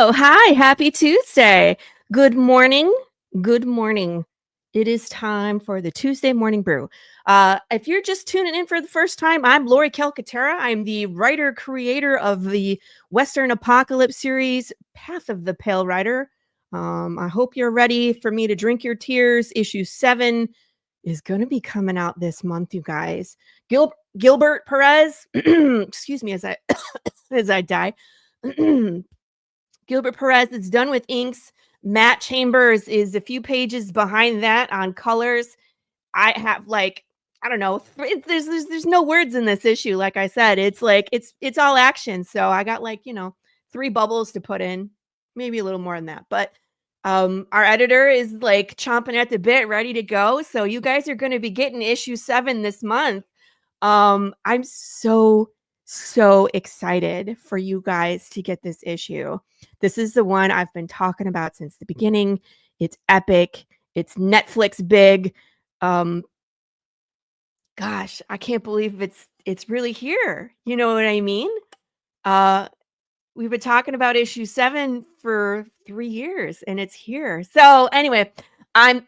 So, hi, happy Tuesday. Good morning. Good morning. It is time for the Tuesday morning brew. If you're just tuning in for the first time, I'm Laurie Calcaterra. I'm the writer creator of the Western Apocalypse series, Path of the Pale Rider. I hope you're ready for me to drink your tears. Issue 7 is going to be coming out this month, you guys. Gilbert Perez, excuse me as I as I die. Gilbert Perez is done with inks. Matt Chambers is a few pages behind that on colors. I have I don't know. There's no words in this issue. Like I said, it's all action. So I got 3 bubbles to put in, maybe a little more than that. But our editor is chomping at the bit, ready to go. So you guys are going to be getting issue 7 this month. I'm so excited for you guys to get this issue. This is the one I've been talking about since the beginning. It's epic. It's Netflix big. Gosh, I can't believe it's really here. You know what I mean? We've been talking about issue 7 for 3 years and it's here. So anyway, I'm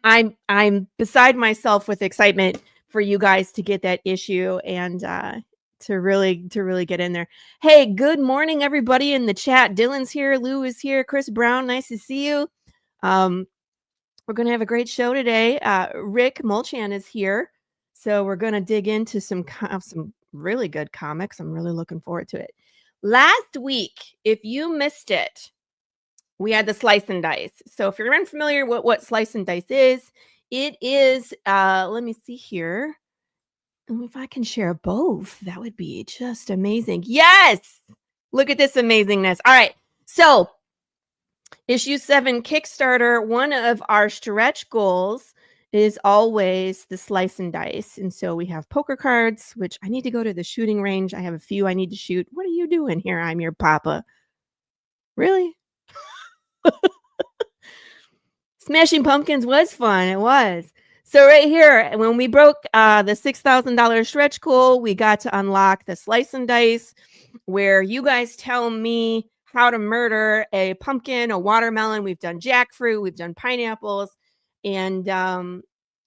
beside myself with excitement for you guys to get that issue and to really get in there. Hey, good morning everybody in the chat. Dylan's here, Lou is here, Chris Brown, nice to see you. We're going to have a great show today. Rick Molchan is here. So we're going to dig into some really good comics. I'm really looking forward to it. Last week, if you missed it, we had the slice and dice. So if you're unfamiliar with what slice and dice is, it is, let me see here. If I can share both, that would be just amazing. Yes! Look at this amazingness. All right. So issue 7 Kickstarter, one of our stretch goals is always the slice and dice. And so we have poker cards, which I need to go to the shooting range. I have a few I need to shoot. What are you doing here? I'm your papa. Really? Smashing Pumpkins was fun. It was. So right here, when we broke the $6,000 stretch goal, we got to unlock the slice and dice where you guys tell me how to murder a pumpkin, a watermelon. We've done jackfruit. We've done pineapples. And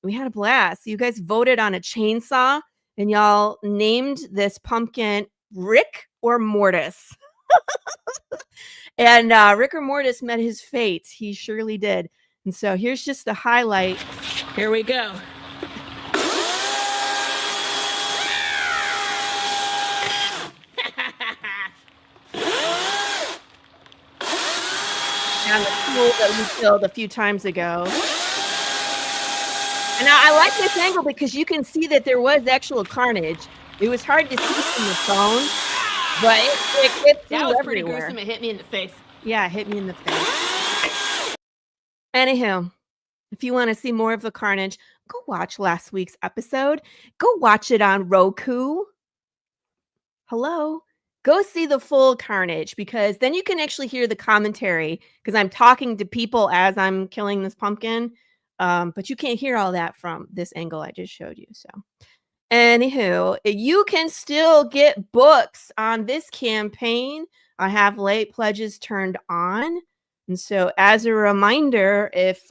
we had a blast. You guys voted on a chainsaw and y'all named this pumpkin Rick or Mortis. And Rick or Mortis met his fate. He surely did. And so here's just the highlight. Here we go. And the tool that we killed a few times ago. And I like this angle because you can see that there was actual carnage. It was hard to see from the phone, but it that was everywhere. Pretty gruesome. It hit me in the face. Yeah, it hit me in the face. Anywho, if you want to see more of the carnage, go watch last week's episode. Go watch it on Roku. Hello. Go see the full carnage because then you can actually hear the commentary because I'm talking to people as I'm killing this pumpkin. But you can't hear all that from this angle I just showed you. So anywho, you can still get books on this campaign. I have late pledges turned on. And so as a reminder, if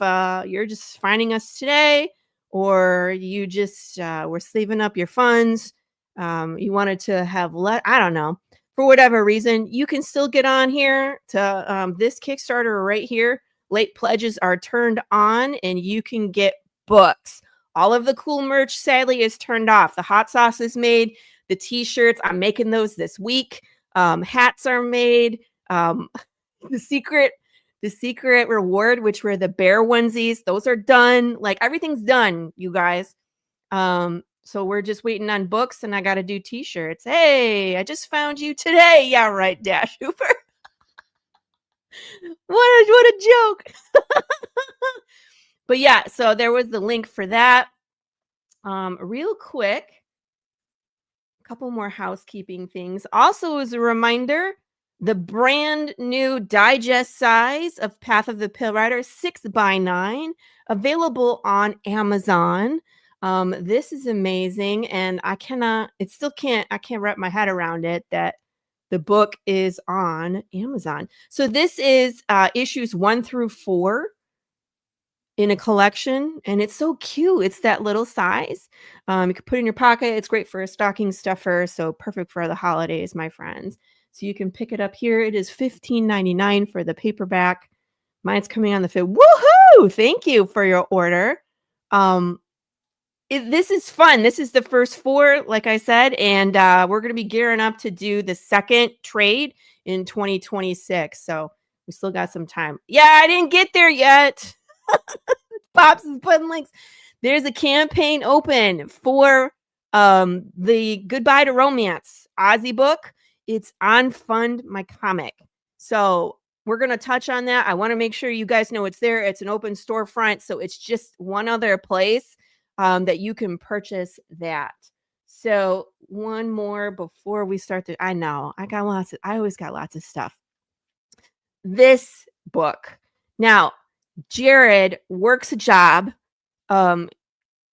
you're just finding us today or you just were saving up your funds, you wanted to have I don't know, for whatever reason, you can still get on here to this Kickstarter right here. Late pledges are turned on and you can get books. All of the cool merch, sadly, is turned off. The hot sauce is made. The t-shirts, I'm making those this week. Hats are made. The secret reward, which were the bear onesies, those are done. Like everything's done, you guys. So we're just waiting on books and I got to do t-shirts. Hey, I just found you today. Yeah, right, Dash Hooper. What a joke. But yeah, so there was the link for that. Real quick, a couple more housekeeping things. Also, as a reminder, the brand new digest size of Path of the Pale Rider, 6x9, available on Amazon. This is amazing, and I can't wrap my head around it that The book is on Amazon. So this is issues 1 through 4 in a collection, and it's so cute. It's that little size. You can put it in your pocket. It's great for a stocking stuffer, so perfect for the holidays, my friends. So you can pick it up here. It is $15.99 for the paperback. Mine's coming on the 5th. Woohoo! Thank you for your order. This is fun. This is the first 4, like I said, and we're going to be gearing up to do the second trade in 2026. So we still got some time. Yeah, I didn't get there yet. Pops is putting links. There's a campaign open for the Goodbye to Romance Aussie book. It's on Fund My Comic. So we're going to touch on that. I want to make sure you guys know it's there. It's an open storefront. So it's just one other place that you can purchase that. So one more before we start to, I know I always got lots of stuff. This book. Now, Jared works a job.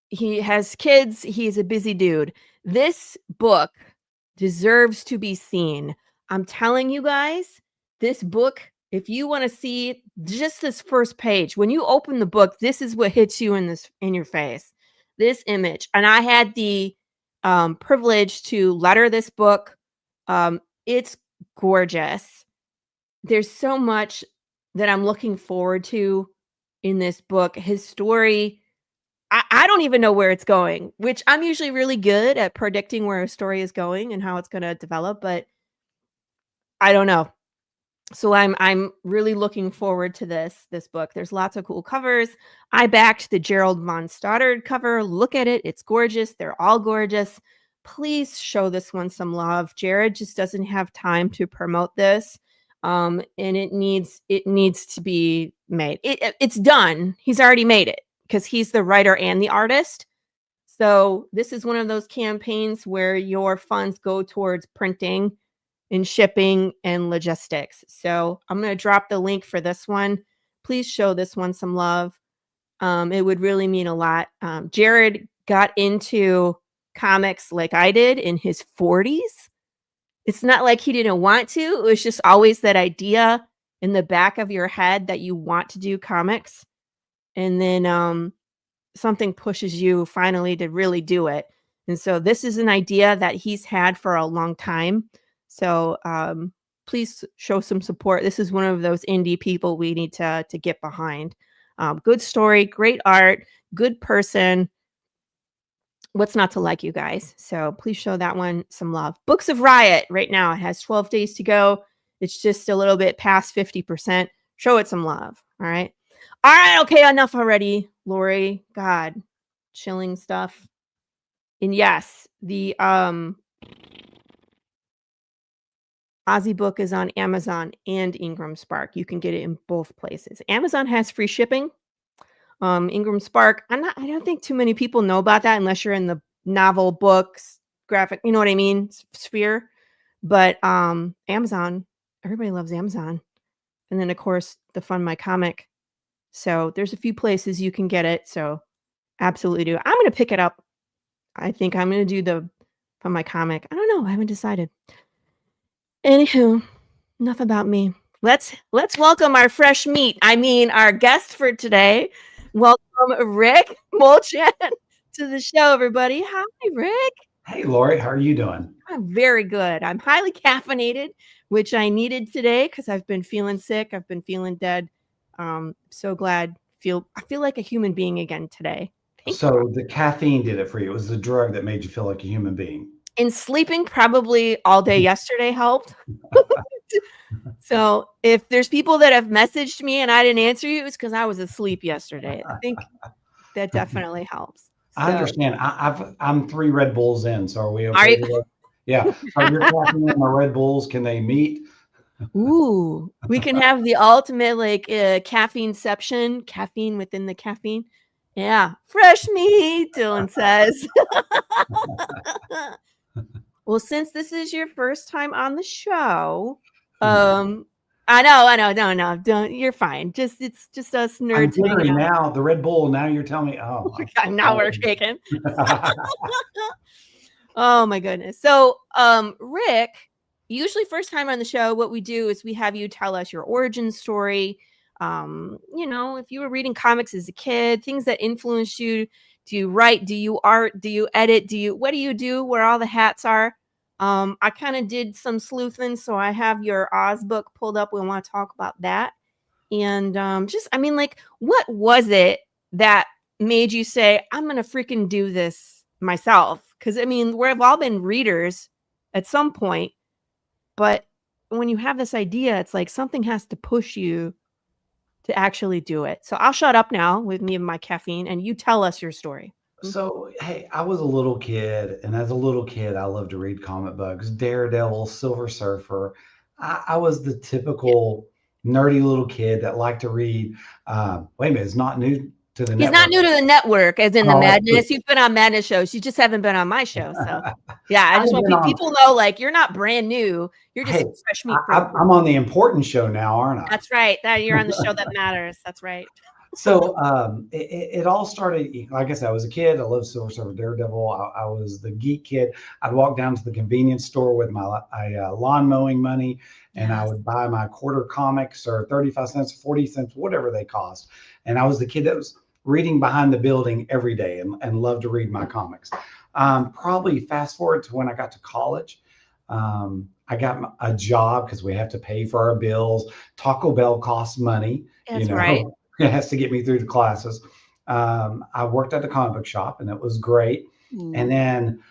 He has kids. He's a busy dude. This book deserves to be seen. I'm telling you guys, this book, if you want to see just this first page, when you open the book, this is what hits you in your face. This image. And I had the privilege to letter this book. It's gorgeous. There's so much that I'm looking forward to in this book. His story, I don't even know where it's going, which I'm usually really good at predicting where a story is going and how it's going to develop, but I don't know. So I'm really looking forward to this book. There's lots of cool covers. I backed the Gerald von Stoddard cover. Look at it. It's gorgeous. They're all gorgeous. Please show this one some love. Jared just doesn't have time to promote this. And it needs to be made. It's done. He's already made it because he's the writer and the artist. So this is one of those campaigns where your funds go towards printing and shipping and logistics. So I'm going to drop the link for this one. Please show this one some love. It would really mean a lot. Jared got into comics like I did in his 40s. It's not like he didn't want to. It was just always that idea in the back of your head that you want to do comics. And then something pushes you finally to really do it. And so this is an idea that he's had for a long time. So please show some support. This is one of those indie people we need to get behind. Good story, great art, good person. What's not to like, you guys? So please show that one some love. Books of Riot right now. It has 12 days to go. It's just a little bit past 50%. Show it some love. All right. All right. Okay. Enough already, Laurie. God, chilling stuff. And yes, the Aussie book is on Amazon and Ingram Spark. You can get it in both places. Amazon has free shipping. Ingram Spark, I don't think too many people know about that unless you're in the novel, books, graphic, you know what I mean, sphere. But Amazon, everybody loves Amazon. And then, of course, the Fund My Comic. So there's a few places you can get it. So absolutely do. I'm going to pick it up. I think I'm going to do the Fund My Comic. I don't know. I haven't decided. Anywho, enough about me. Let's welcome our fresh meat. I mean, our guest for today. Welcome, Rick Molchan, to the show, everybody. Hi, Rick. Hey, Laurie. How are you doing? I'm very good. I'm highly caffeinated, which I needed today because I've been feeling sick. I've been feeling dead. So glad. I feel like a human being again today. So the caffeine did it for you. It was the drug that made you feel like a human being. And sleeping probably all day yesterday helped. So if there's people that have messaged me and I didn't answer you, it's because I was asleep yesterday. I think that definitely helps. So. I understand. I'm 3 Red Bulls in. So are we okay? Yeah. Are your caffeine and my Red Bulls, can they meet? Ooh, we can have the ultimate caffeineception, caffeine within the caffeine. Yeah. Fresh meat, Dylan says. Well, since this is your first time on the show, I know. No, don't. You're fine. It's just us nerds. Now the Red Bull. Now you're telling me. Oh, God, now we're shaking. Oh my goodness. So, Rick, usually first time on the show, what we do is we have you tell us your origin story. If you were reading comics as a kid, things that influenced you. Do you write? Do you art? Do you edit? What do you do? Where all the hats are? I kind of did some sleuthing, so I have your Oz book pulled up. We want to talk about that. And what was it that made you say, I'm going to freaking do this myself? Because, we've all been readers at some point, but when you have this idea, it's like something has to push you to actually do it. So I'll shut up now with me and my caffeine, and you tell us your story. So, hey, I was a little kid, and as a little kid, I loved to read comic books, Daredevil, Silver Surfer. I was the typical nerdy little kid that liked to read. Wait a minute, it's not new to the He's network. not new to the network, as in the Oh, that's Madness. true. You've been on Madness shows. You just haven't been on my show. So, yeah, I just I've want been on. people know, like, you're not brand new. You're just Hey, fresh meat. I'm on the important show now, aren't I? That's right. That you're on the show that matters. That's right. So it all started, like I said, I was a kid. I loved Silver Surfer, Daredevil. I was the geek kid. I'd walk down to the convenience store with my lawn mowing money, and I would buy my quarter comics or 35 cents, 40 cents, whatever they cost. And I was the kid that was reading behind the building every day and loved to read my comics. Probably fast forward to when I got to college. I got a job because we have to pay for our bills. Taco Bell costs money. That's right. It has to get me through the classes. I worked at the comic book shop, and it was great. And then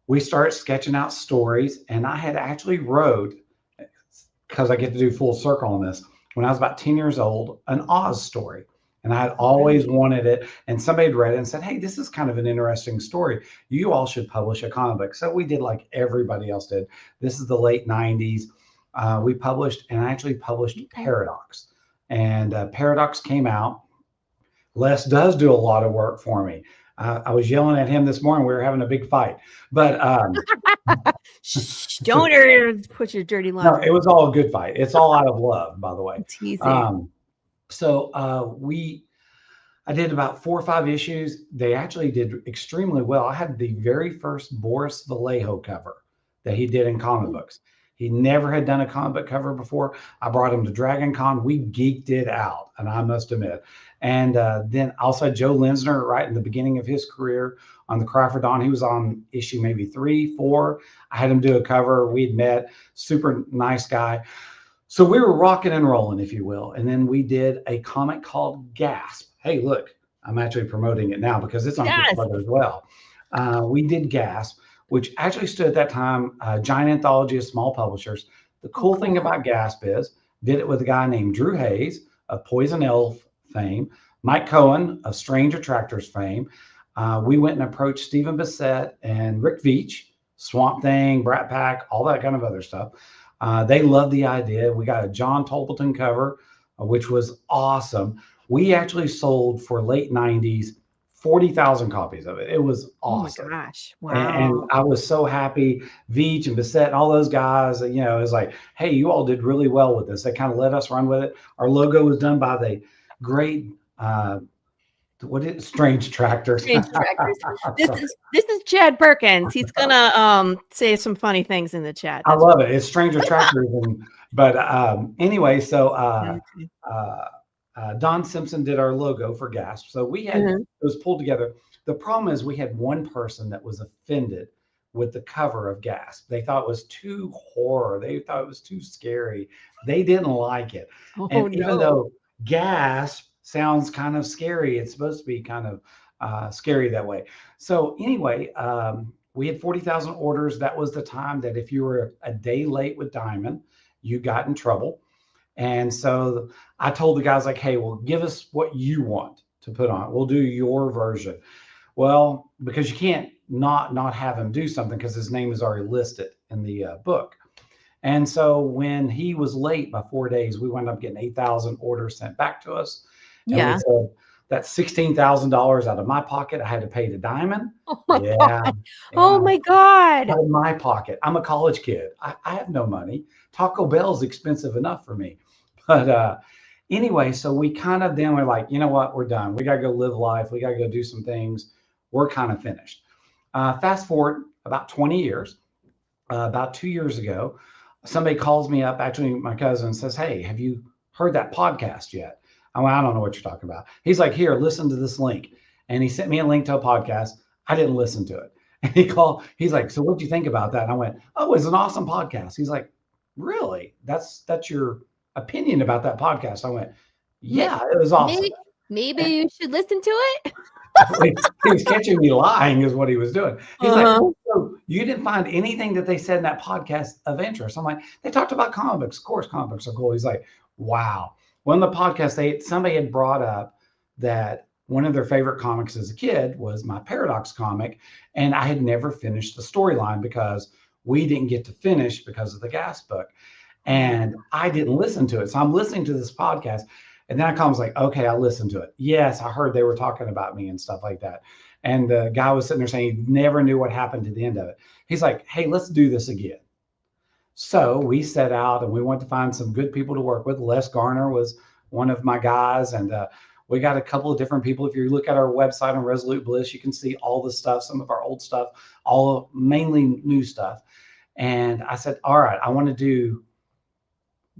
we started sketching out stories, and I had actually wrote, because I get to do full circle on this, when I was about 10 years old, an Oz story. And I had always wanted it. And somebody had read it and said, hey, this is kind of an interesting story. You all should publish a comic book. So we did like everybody else did. This is the late 90s. We published, and I actually published Paradox. And Paradox came out. Les does do a lot of work for me. I was yelling at him this morning. We were having a big fight, but don't put your dirty line. No, it was all a good fight. It's all out of love, by the way. So I did about 4 or 5 issues. They actually did extremely well. I had the very first Boris Vallejo cover that he did in comic books. He never had done a comic book cover before. I brought him to Dragon Con. We geeked it out, and I must admit. And then also Joe Linsner, right in the beginning of his career on the Cry for Dawn. He was on issue maybe 3, 4. I had him do a cover. We'd met. Super nice guy. So we were rocking and rolling, if you will. And then we did a comic called Gasp. Hey, look, I'm actually promoting it now because it's on Kickstarter as well. We did Gasp, which actually stood at that time, a giant anthology of small publishers. The cool thing about Gasp is, did it with a guy named Drew Hayes of Poison Elf fame, Mike Cohen of Strange Attractors fame. We went and approached Stephen Bissett and Rick Veitch, Swamp Thing, Brat Pack, all that kind of other stuff. They loved the idea. We got a John Tolbolton cover, which was awesome. We actually sold for late 90s 40,000 copies of it. It was awesome. Oh my gosh. Wow. And I was so happy. Veitch and Bissett and all those guys, it was like, hey, you all did really well with this. They kind of let us run with it. Our logo was done by the great Strange Tractors. Strange Tractors. This is Chad Perkins. He's gonna say some funny things in the chat. I love it. It's Stranger Tractors. But anyway, so Don Simpson did our logo for Gasp. So we had it was pulled together. The problem is we had one person that was offended with the cover of Gasp. They thought it was too horror. They thought it was too scary. They didn't like it. Even though Gasp sounds kind of scary, it's supposed to be kind of scary that way. So anyway, we had 40,000 orders. That was the time that if you were a day late with Diamond, you got in trouble. And so I told the guys, like, hey, well, give us what you want to put on. We'll do your version. Well, because you can't not have him do something because his name is already listed in the book. And so when he was late by 4 days, we wound up getting 8,000 orders sent back to us. And we said, that's $16,000 out of my pocket. I had to pay to Diamond. Oh my God. Oh my God. Out of my pocket. I'm a college kid. I have no money. Taco Bell's expensive enough for me. But anyway, so we kind of then we're like, you know what? We're done. We got to go live life. We got to go do some things. We're kind of finished. Fast forward about 20 years. About 2 years ago, somebody calls me up, actually my cousin, says, "Hey, have you heard that podcast yet?" I went, "I don't know what you're talking about." He's like, "Here, listen to this link." And he sent me a link to a podcast. I didn't listen to it. And he's like, "So what'd you think about that?" And I went, "Oh, it's an awesome podcast." He's like, "Really? That's your opinion about that podcast?" I went, "Yeah, it was awesome." Maybe you should listen to it. He was catching me lying is what he was doing. He's like, "So you didn't find anything that they said in that podcast of interest?" I'm like, "They talked about comic books. Of course, comic books are cool." He's like, "Wow." One of the podcasts, somebody had brought up that one of their favorite comics as a kid was my Paradox comic. And I had never finished the storyline because we didn't get to finish because of the gas book. And I didn't listen to it. So I'm listening to this podcast. And then I was like, okay, I listened to it. Yes, I heard they were talking about me and stuff like that. And the guy was sitting there saying he never knew what happened to the end of it. He's like, "Hey, let's do this again." So we set out and we went to find some good people to work with. Les Garner was one of my guys. And we got a couple of different people. If you look at our website on Resolute Bliss, you can see all the stuff, some of our old stuff, all mainly new stuff. And I said, all right, I want to do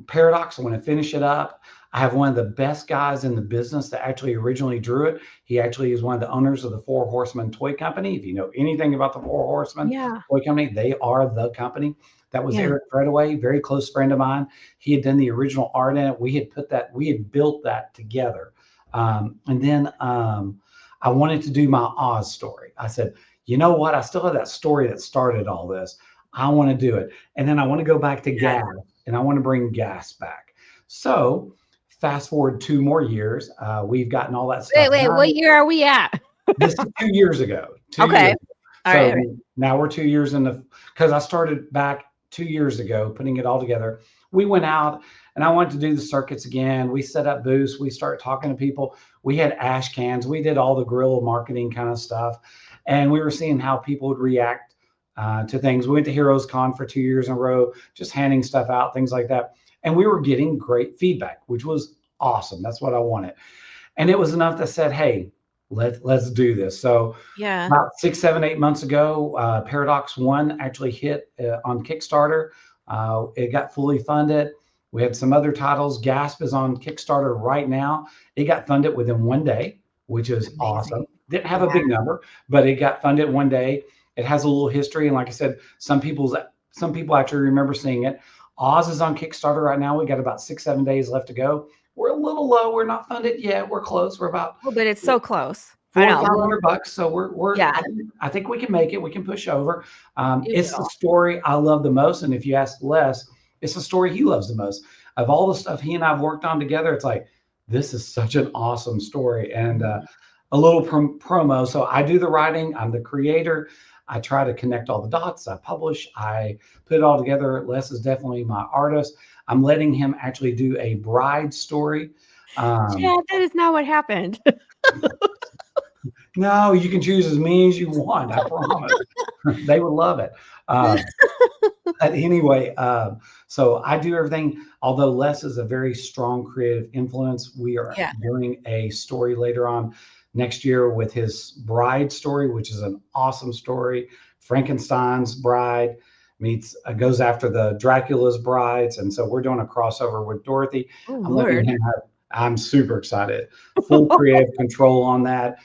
Paradox. I want to finish it up. I have one of the best guys in the business that actually originally drew it. He actually is one of the owners of the Four Horsemen Toy Company. If you know anything about the Four Horsemen Toy Company, they are the company. That was Eric Fredaway, very close friend of mine. He had done the original art in it. We had built that together. And then I wanted to do my Oz story. I said, you know what? I still have that story that started all this. I want to do it. And then I want to go back to Gas, and I want to bring Gas back. So fast forward 2 more years, we've gotten all that stuff. Wait, what year are we at? This is 2 years ago. Okay. All right. Now we're 2 years because I started back 2 years ago, putting it all together. We went out and I wanted to do the circuits again. We set up booths. We started talking to people. We had ash cans. We did all the guerrilla marketing kind of stuff. And we were seeing how people would react to things. We went to Heroes Con for 2 years in a row, just handing stuff out, things like that. And we were getting great feedback, which was awesome. That's what I wanted. And it was enough that said, hey, let's do this. So about 6, 7, 8 months ago, Paradox 1 actually hit on Kickstarter. It got fully funded. We had some other titles. Gasp is on Kickstarter right now. It got funded within 1 day, which is awesome. Didn't have a big number, but it got funded 1 day. It has a little history. And like I said, some people actually remember seeing it. Oz is on Kickstarter right now. We got about 6, 7 days left to go. We're a little low. We're not funded yet. We're close. We're about, but it's so close. $400. So we're I think we can make it. We can push over. It's the story I love the most. And if you ask Les, it's the story he loves the most. Of all the stuff he and I've worked on together, it's like, this is such an awesome story. And a little promo. So I do the writing. I'm the creator. I try to connect all the dots. I publish. I put it all together. Les is definitely my artist. I'm letting him actually do a bride story. That is not what happened. No, you can choose as many as you want. I promise. They would love it. But anyway, so I do everything. Although Les is a very strong creative influence, we are doing a story later on next year with his bride story, which is an awesome story. Frankenstein's bride goes after the Dracula's brides. And so we're doing a crossover with Dorothy. I'm super excited. Full creative control on that.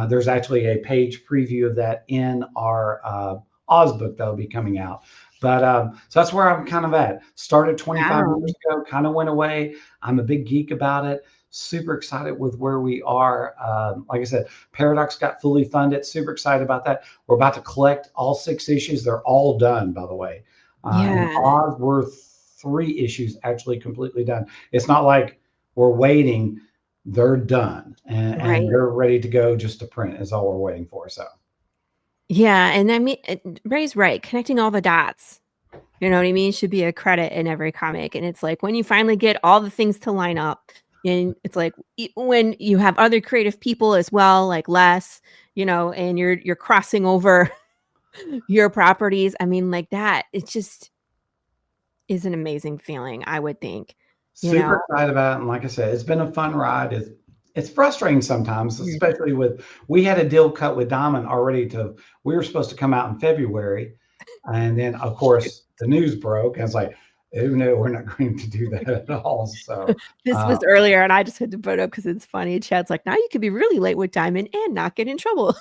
There's actually a page preview of that in our Oz book that'll be coming out. But so that's where I'm kind of at. Started 25 years ago, kind of went away. I'm a big geek about it. Super excited with where we are. Like I said, Paradox got fully funded. Super excited about that. We're about to collect all 6 issues. They're all done, by the way. And Oz, we're 3 issues actually completely done. It's not like we're waiting. They're done and they're ready to go just to print is all we're waiting for. So and I mean, Ray's right. Connecting all the dots, you know what I mean, should be a credit in every comic. And it's like when you finally get all the things to line up, and it's like when you have other creative people as well, like Les, you know, and you're crossing over your properties. I mean, like that, it just is an amazing feeling, I would think. Super excited about it. And like I said, it's been a fun ride. It's frustrating sometimes, especially we had a deal cut with Diamond already we were supposed to come out in February. And then of course the news broke. And it's like, No, we're not going to do that at all. So this was earlier, and I just had to put it up because it's funny. Chad's like, now you could be really late with Diamond and not get in trouble.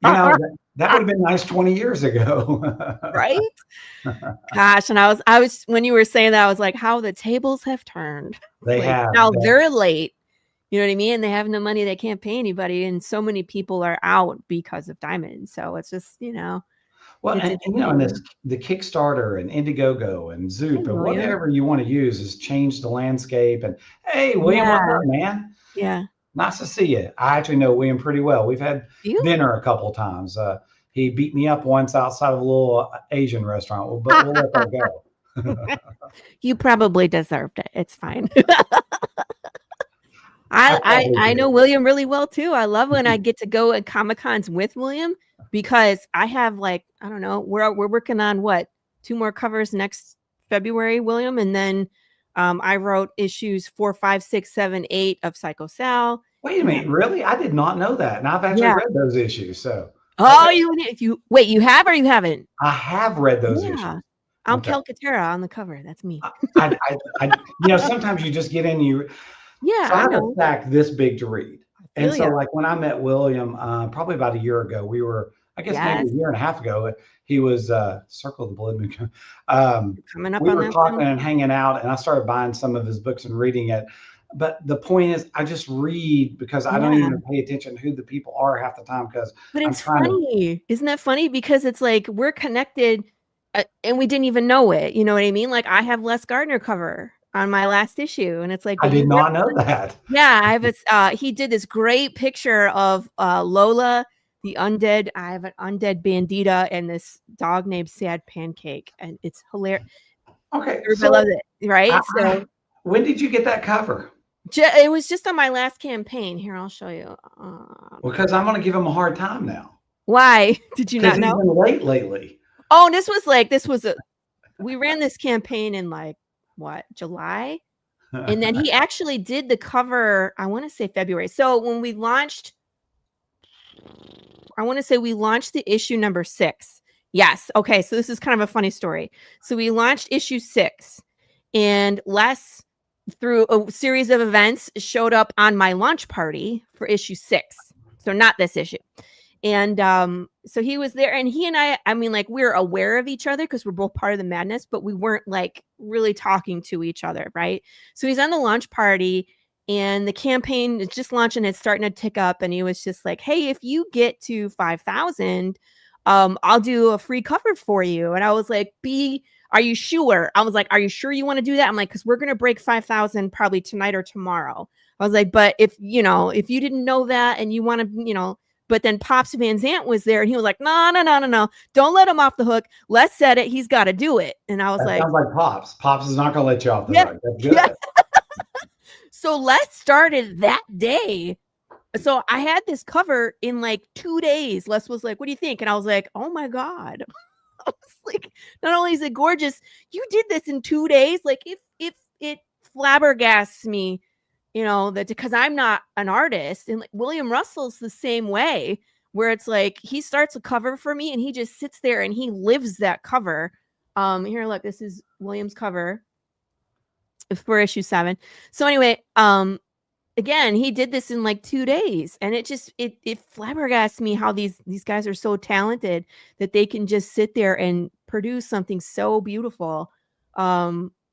that would have been nice 20 years ago. Right? Gosh, and I was when you were saying that, I was like, how the tables have turned. They like, have. Now they're late. You know what I mean? And they have no money. They can't pay anybody. And so many people are out because of Diamond. So it's just, Well, and the Kickstarter and Indiegogo and Zoop and whatever you want to use has changed the landscape. And hey, William, what's up, man? Yeah. Nice to see you. I actually know William pretty well. We've had dinner a couple of times. He beat me up once outside of a little Asian restaurant, but we'll let that go. You probably deserved it. It's fine. I know William really well too. I love when I get to go at Comic-Cons with William because I have I don't know, we're working on 2 more covers next February, William, and then I wrote issues 4, 5, 6, 7, 8 of Psycho Sal. Wait a minute, really? I did not know that, and I've actually read those issues. So you you have or you haven't? I have read those issues. I'm Calcaterra on the cover. That's me. I sometimes you just get in so I have a stack this big to read. And so when I met William, probably about a year ago, we were, I guess maybe a year and a half ago, he was Circle of the Blood Moon. Coming up we on were that talking and hanging out, and I started buying some of his books and reading it. But the point is, I just read because I don't even pay attention to who the people are half the time because it's funny. Isn't that funny? Because it's like we're connected and we didn't even know it. You know what I mean? Like I have Les Gardner cover on my last issue, and it's like I did not know that. Yeah, I have he did this great picture of Lola, the undead. I have an undead bandita and this dog named Sad Pancake, and it's hilarious. Okay, I love it, right? So when did you get that cover? It was just on my last campaign. Here, I'll show you. Because I'm going to give him a hard time now. Why? Did you not know? He's been late lately. Oh, we ran this campaign in July? And then he actually did the cover, I want to say February. So when we launched, I want to say we launched the issue number 6. Yes. Okay. So this is kind of a funny story. So we launched issue 6, and Les, through a series of events, showed up on my launch party for issue 6. So not this issue. And so he was there, and he and I mean, we're aware of each other because we're both part of the madness, but we weren't really talking to each other. Right. So he's on the launch party, and the campaign is just launching. It's starting to tick up. And he was just like, hey, if you get to 5,000, I'll do a free cover for you. And I was like, are you sure? I was like, are you sure you want to do that? I'm like, because we're going to break 5,000 probably tonight or tomorrow. I was like, but if you didn't know that and you want to, but then Pops Van Zant was there, and he was like, no. Don't let him off the hook. Les said it. He's got to do it. And I was that sounds like Pops. Pops is not going to let you off the hook. That's good. Yeah. So Les started that day. So I had this cover in 2 days. Les was like, what do you think? And I was like, oh my God. I was like, not only is it gorgeous, you did this in 2 days. If it flabbergasts me, that because I'm not an artist, and William Russell's the same way, where it's he starts a cover for me and he just sits there and he lives that cover. Here, look, this is William's cover for issue 7. So anyway, again, he did this in 2 days, and it flabbergasts me how these guys are so talented that they can just sit there and produce something so beautiful.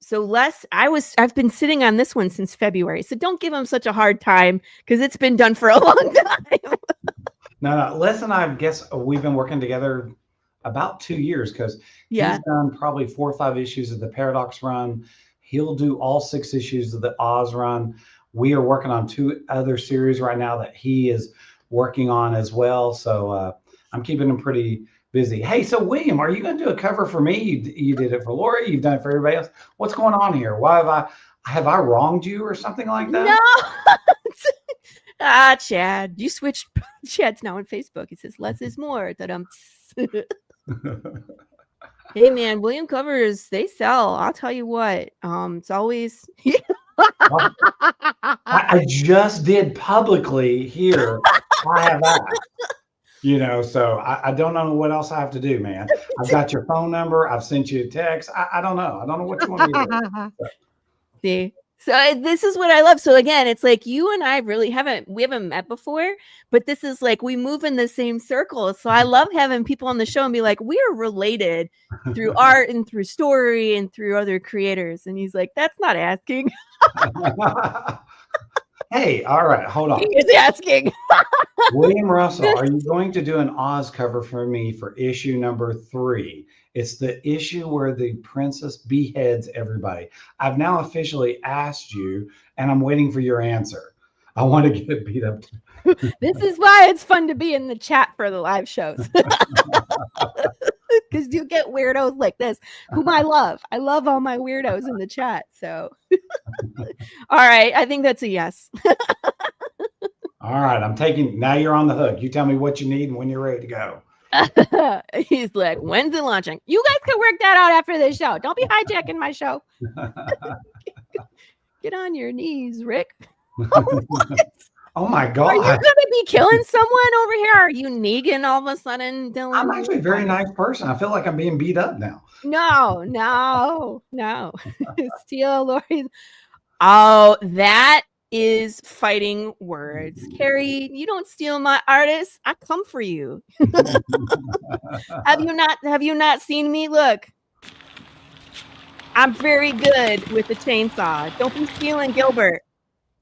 So Les, I've been sitting on this one since February, so don't give him such a hard time because it's been done for a long time. No, Les and I guess we've been working together about 2 years because he's done probably 4 or 5 issues of the Paradox run. He'll do all 6 issues of the Oz run. We are working on 2 other series right now that he is working on as well. So I'm keeping him pretty busy. Hey, so William, are you going to do a cover for me? You did it for Laurie. You've done it for everybody else. What's going on here? Why have I wronged you or something like that? No. Chad, you switched. Chad's now on Facebook. He says, less is more. Hey man, William covers, they sell. I'll tell you what. It's always I just did publicly here. I have asked. So I don't know what else I have to do, man. I've got your phone number. I've sent you a text. I don't know. I don't know what you want me to do. See? So this is what I love. So again, it's like you and I really haven't met before, but this is like we move in the same circle. So I love having people on the show and be like, we are related through art and through story and through other creators. And he's like, that's not asking. Hey, all right, hold on. He is asking. William Russell, are you going to do an Oz cover for me for issue number 3? It's the issue where the princess beheads everybody. I've now officially asked you, and I'm waiting for your answer. I want to get beat up. This is why it's fun to be in the chat for the live shows. Because you get weirdos like this, whom I love. I love all my weirdos in the chat. So, all right. I think that's a yes. All right. Now you're on the hook. You tell me what you need and when you're ready to go. He's like, when's it launching? You guys can work that out after this show. Don't be hijacking my show. Get on your knees, Rick. Oh my God. Are you going to be killing someone over here? Are you Negan all of a sudden, Dylan? I'm actually a very nice person. I feel like I'm being beat up now. No. Steal Laurie's. Oh, that is fighting words. Carrie, you don't steal my artists. I come for you. Have you not seen me? Look. I'm very good with the chainsaw. Don't be stealing Gilbert.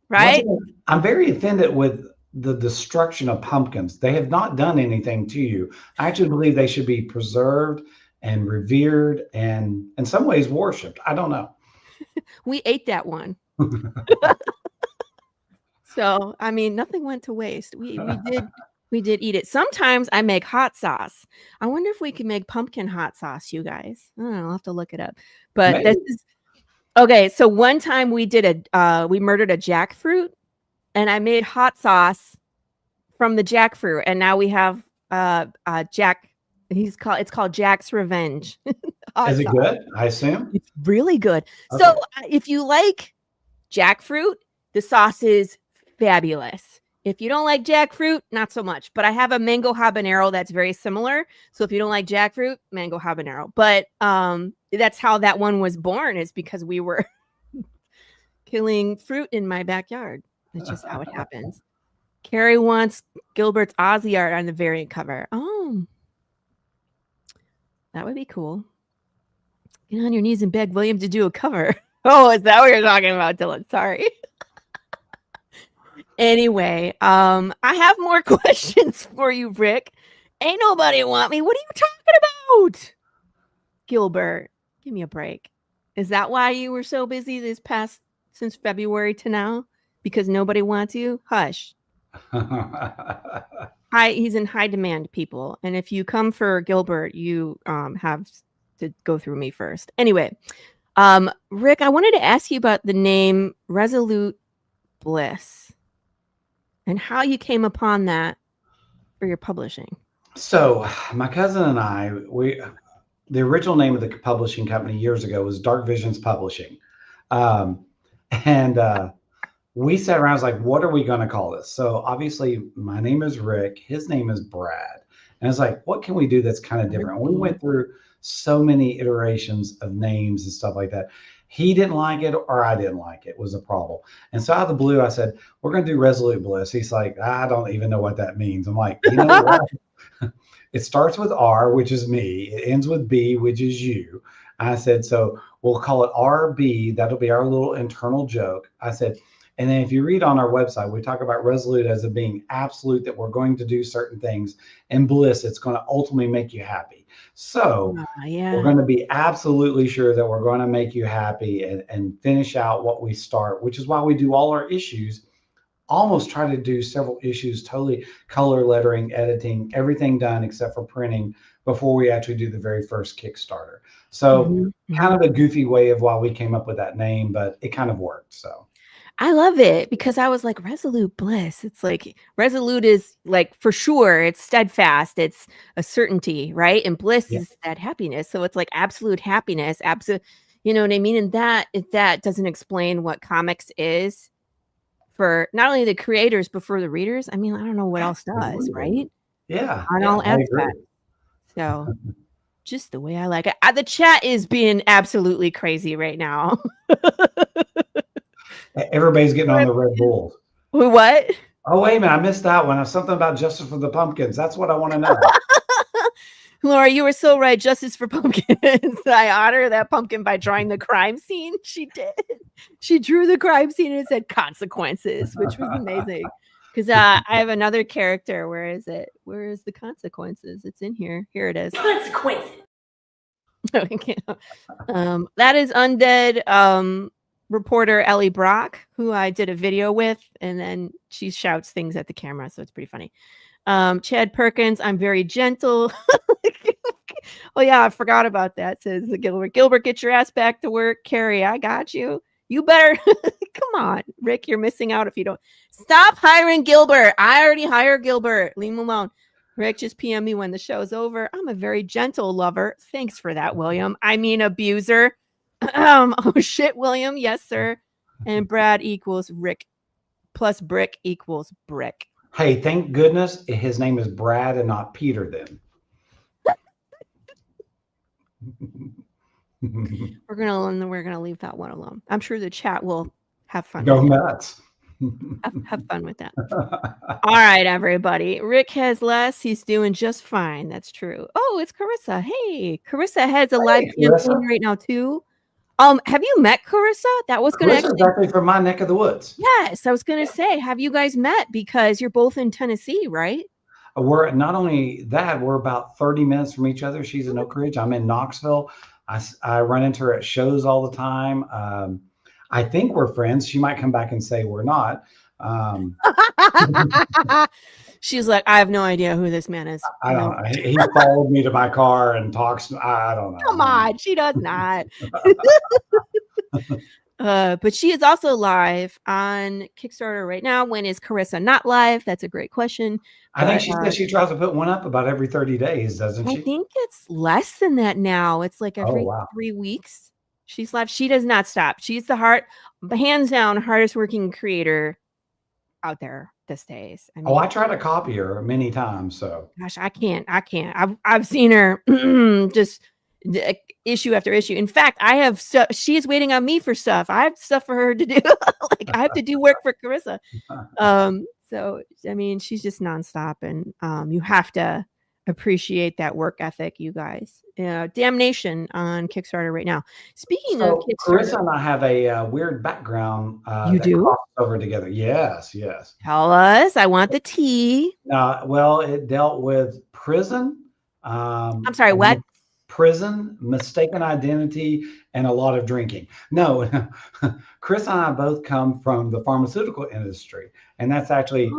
Right? I'm very offended with the destruction of pumpkins. They have not done anything to you. I actually believe they should be preserved and revered and in some ways worshipped. I don't know. We ate that one. So, I mean, nothing went to waste. We did eat it. Sometimes I make hot sauce. I wonder if we can make pumpkin hot sauce, you guys. I don't know, I'll have to look it up. But Maybe. This is okay. So one time we murdered a jackfruit, and I made hot sauce from the jackfruit, and now we have Jack. It's called Jack's Revenge. Is it good? I assume it's really good. Okay. So if you like jackfruit, the sauce is fabulous. If you don't like jackfruit, not so much. But I have a mango habanero that's very similar. So if you don't like jackfruit, mango habanero. But that's how that one was born, is because we were killing fruit in my backyard. That's just how it happens. Carrie wants Gilbert's Aussie art on the variant cover. Oh, that would be cool. Get on your knees and beg William to do a cover. Oh, is that what you're talking about, Dylan? Sorry. Anyway, I have more questions for you, Rick. Ain't nobody want me. What are you talking about? Gilbert, give me a break. Is that why you were so busy since February to now? Because nobody wants you? Hush. He's in high demand, people. And if you come for Gilbert, you have to go through me first. Anyway, Rick, I wanted to ask you about the name Resolute Bliss and how you came upon that for your publishing. So my cousin and I, the original name of the publishing company years ago was Dark Visions Publishing. We sat around, I was like, what are we going to call this? So obviously my name is Rick. His name is Brad. And it's like, what can we do that's kind of different? We went through so many iterations of names and stuff like that. He didn't like it, or I didn't like it, was a problem. And so out of the blue, I said, we're going to do Resolute Bliss. He's like, I don't even know what that means. I'm like, you know what? It starts with R, which is me. It ends with B, which is you. I said, so we'll call it RB. That'll be our little internal joke. I said, and then if you read on our website, we talk about Resolute as it being absolute, that we're going to do certain things, and Bliss, it's going to ultimately make you happy. So we're going to be absolutely sure that we're going to make you happy and finish out what we start, which is why we do all our issues. Almost try to do several issues, totally color, lettering, editing, everything done except for printing before we actually do the very first Kickstarter. So kind of a goofy way of why we came up with that name, but it kind of worked. So I love it because I was like, Resolute Bliss. It's like Resolute is like, for sure, it's steadfast. It's a certainty, right? And bliss is that happiness. So it's like absolute happiness. Absolute, you know what I mean? And that, if that doesn't explain what comics is for not only the creators, but for the readers, I mean, I don't know what else does, right? Yeah. on Yeah. all I agree. aspects. So just the way I like it. The chat is being absolutely crazy right now. Everybody's getting on the Red Bulls. What? Oh, wait a minute. I missed that one. Something about Justice for the Pumpkins. That's what I want to know. Laura, you were so right. Justice for pumpkins. I honor that pumpkin by drawing the crime scene. She did. She drew the crime scene and it said consequences, which was amazing. Because I have another character. Where is it? Where is the consequences? It's in here. Here it is. Consequences. That is undead reporter Ellie Brock, who I did a video with, and then she shouts things at the camera, so it's pretty funny. Chad Perkins, I'm very gentle. Oh yeah, I forgot about that. Says Gilbert. Gilbert, get your ass back to work. Carrie, I got you. You better come on, Rick. You're missing out if you don't stop hiring Gilbert. I already hired Gilbert. Leave him alone. Rick, just PM me when the show's over. I'm a very gentle lover. Thanks for that, William. I mean, abuser. Oh shit, William. Yes, sir. And Brad equals Rick plus Brick equals Brick. Hey, thank goodness his name is Brad and not Peter then. We're gonna leave that one alone. I'm sure the chat will have fun. Go nuts. Have fun with that. All right, everybody. Rick has less. He's doing just fine. That's true. Oh, it's Carissa. Hey, Carissa has a live campaign right now too. Have you met Carissa? That was gonna actually from my neck of the woods. Yes, I was gonna say, have you guys met? Because you're both in Tennessee, right? We're not only that, we're about 30 minutes from each other. She's in Oak Ridge. I'm in Knoxville. I run into her at shows all the time. I think we're friends. She might come back and say we're not. She's like, I have no idea who this man is. I don't know. He followed me to my car and talks. I don't know. Come on, she does not. But she is also live on Kickstarter right now. When is Carissa not live? That's a great question. I think she says she tries to put one up about every 30 days, doesn't she? I think it's less than that now. It's like every 3 weeks. She's live. She does not stop. She's the hands down hardest working creator out there these days. I mean, I try to copy her many times. So gosh, I can't. I've seen her just issue after issue. In fact, I have stuff. She's waiting on me for stuff. I have stuff for her to do. Like I have to do work for Carissa. So I mean, she's just nonstop, and you have to appreciate that work ethic, you guys. Damnation on Kickstarter right now. Speaking of Kickstarter, Carissa and I have a weird background. You do? Over together. Yes. Tell us. I want the tea. Well, it dealt with prison. I'm sorry, what? Prison, mistaken identity, and a lot of drinking. No, Chris and I both come from the pharmaceutical industry. And that's actually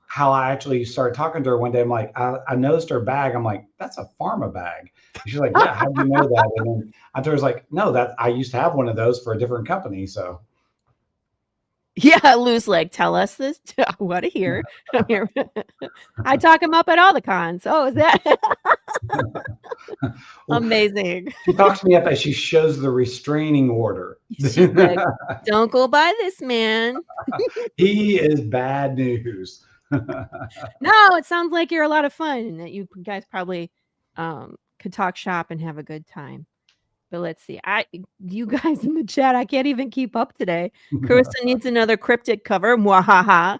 how I actually started talking to her one day. I'm like, I noticed her bag. I'm like, that's a pharma bag. And she's like, yeah, how do you know that? And then I told her, I was like, no, I used to have one of those for a different company. So. Yeah, loose leg. Tell us this. I want to hear. I talk him up at all the cons. Oh, is that amazing? She talks me up as she shows the restraining order. She's like, don't go by this man. He is bad news. No, it sounds like you're a lot of fun and that you guys probably could talk shop and have a good time. But let's see. You guys in the chat, I can't even keep up today. Carissa needs another cryptic cover. Mwahaha.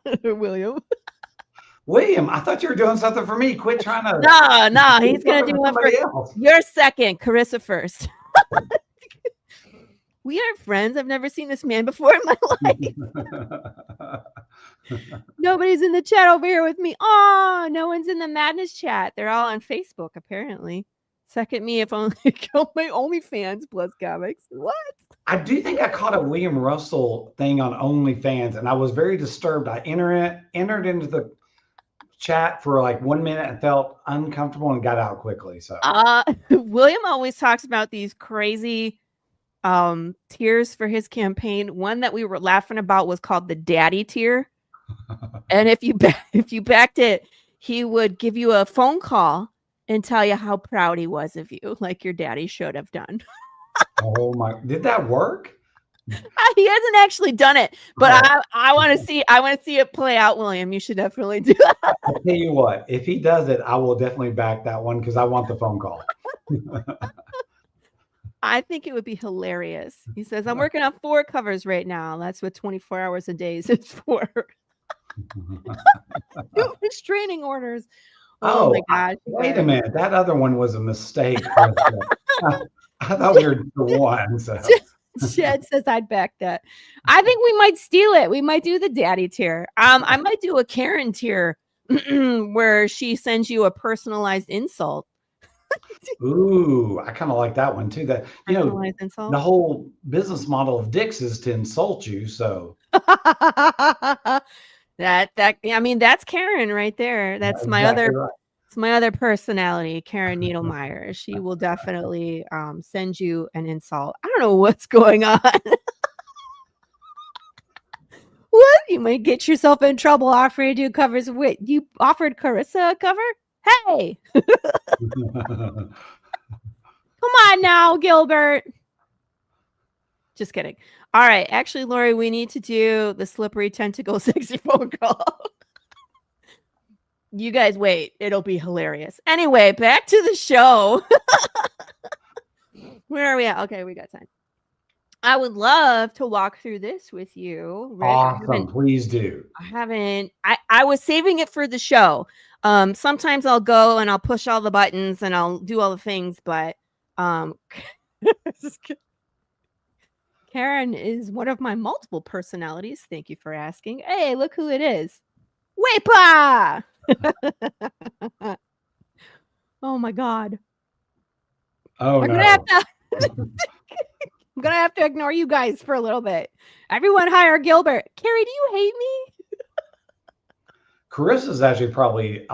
William, I thought you were doing something for me. Quit trying to. No, he's gonna do one for else. You're second. Carissa first. We are friends. I've never seen this man before in my life. Nobody's in the chat over here with me. Oh, no one's in the Madness chat. They're all on Facebook, apparently. Second me if only killed my OnlyFans plus comics. What? I do think I caught a William Russell thing on OnlyFans, and I was very disturbed. I entered into the chat for like 1 minute and felt uncomfortable and got out quickly. So William always talks about these crazy tiers for his campaign. One that we were laughing about was called the daddy tier. And if you backed it, he would give you a phone call and tell you how proud he was of you, like your daddy should have done. Oh my, did that work? He hasn't actually done it, but I want to see. I want to see it play out, William. You should definitely do it. I'll tell you what, if he does it, I will definitely back that one because I want the phone call. I think it would be hilarious. He says, "I'm working on 4 covers right now. That's what 24 hours a day is for." Restraining orders. Oh my gosh! Wait a minute, that other one was a mistake. I thought we were the one. So. Shed says I'd back that. I think we might steal it. We might do the daddy tier. I might do a Karen tier where she sends you a personalized insult. Ooh, I kind of like that one too. That the whole business model of Dick's is to insult you. So I mean, that's Karen right there. That's my other. Right. It's my other personality, Karen Needlemeyer. She will definitely send you an insult. I don't know what's going on. What? You might get yourself in trouble offering to do covers. Wait, you offered Carissa a cover? Hey! Come on now, Gilbert. Just kidding. All right. Actually, Laurie, we need to do the slippery tentacle sexy phone call. You guys wait. It'll be hilarious. Anyway, back to the show. Where are we at? Okay, we got time. I would love to walk through this with you, Rick. Awesome. Please do. I was saving it for the show. Sometimes I'll go and I'll push all the buttons and I'll do all the things, but Karen is one of my multiple personalities. Thank you for asking. Hey, look who it is. Weepa! Oh my God. Oh, no. I'm going to have to ignore you guys for a little bit. Everyone hire Gilbert. Carrie, do you hate me? Carissa's actually probably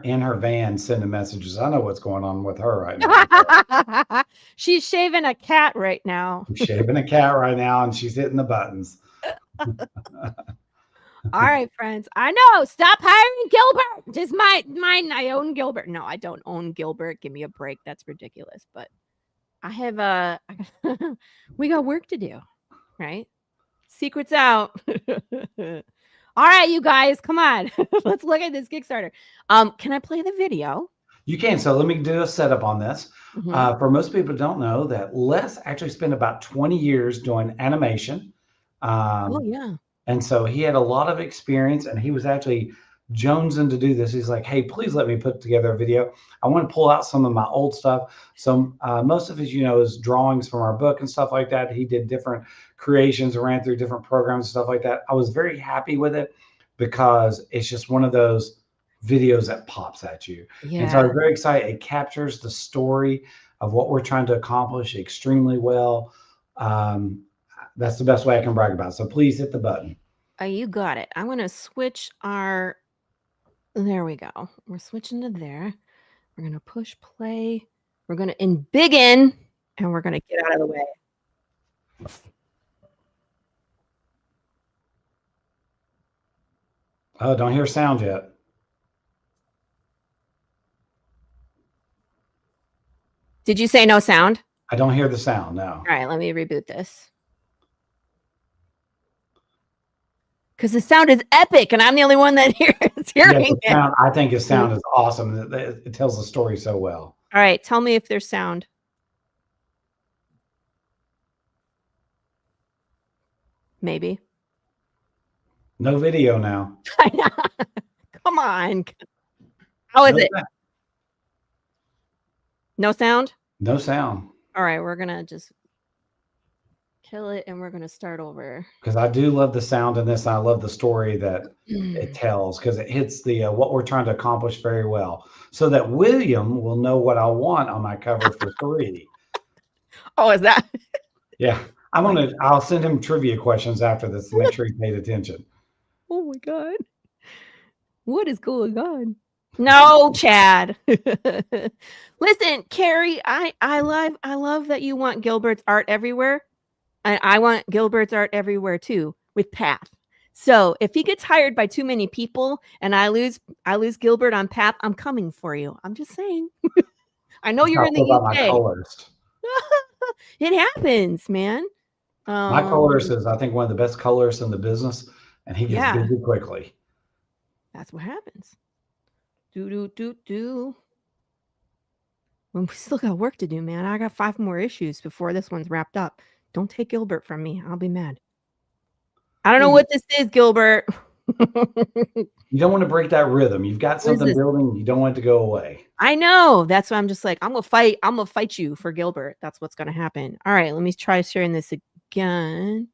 in her van sending messages. I know what's going on with her right now. She's shaving a cat right now. She's shaving a cat right now, and she's hitting the buttons. All right, friends. I know. Stop hiring Gilbert. Just mine. I own Gilbert. No, I don't own Gilbert. Give me a break. That's ridiculous. But I have we got work to do, right? Secrets out. All right, you guys, come on. Let's look at this Kickstarter. Can I play the video? You can. So let me do a setup on this. Mm-hmm. For most people who don't know that Les actually spent about 20 years doing animation. Oh, yeah. And so he had a lot of experience, and he was actually jonesing to do this. He's like, hey, please let me put together a video. I want to pull out some of my old stuff. So most of his, is drawings from our book and stuff like that. He did different creations, ran through different programs and stuff like that. I was very happy with it because it's just one of those videos that pops at you. Yeah. And so I was very excited. It captures the story of what we're trying to accomplish extremely well. That's the best way I can brag about it. So please hit the button. You got it. I'm going to switch our... There we go. We're switching to there. We're going to push play. We're going to embiggen, and we're going to get out of the way. Oh, don't hear sound yet. Did you say no sound? I don't hear the sound, no. All right, let me reboot this. Because the sound is epic, and I'm the only one that is hearing it. I think his sound is awesome. It tells the story so well. All right, tell me if there's sound. Maybe. No video now. Come on. How is it? No sound? No sound. All right, we're going to just kill it, and we're going to start over. Because I do love the sound in this. And I love the story that it tells because it hits the what we're trying to accomplish very well. So that William will know what I want on my cover for 3. Oh, is that? Yeah. I'll send him trivia questions after this to make sure he paid attention. Oh my God. What is going on? No, Chad. Listen, Carrie, I love that you want Gilbert's art everywhere. And I want Gilbert's art everywhere too, with Path. So if he gets hired by too many people and I lose Gilbert on Path, I'm coming for you. I'm just saying. I know you're in the UK. It happens, man. My colorist is, I think, one of the best colorists in the business, and he gets busy quickly. That's what happens. Well, we still got work to do, man. I got 5 more issues before this one's wrapped up. Don't take Gilbert from me. I'll be mad. I don't know what this is, Gilbert. You don't want to break that rhythm. You've got something building. You don't want it to go away. I know. That's why I'm just like, I'm going to fight you for Gilbert. That's what's going to happen. All right, let me try sharing this again.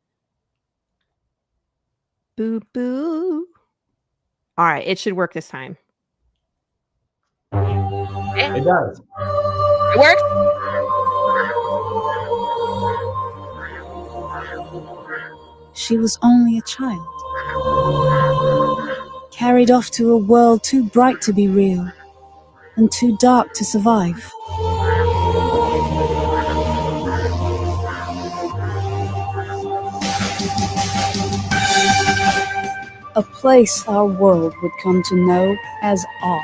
Boo, boo. All right, it should work this time. It does. It works. She was only a child, carried off to a world too bright to be real and too dark to survive. A place our world would come to know as Oz.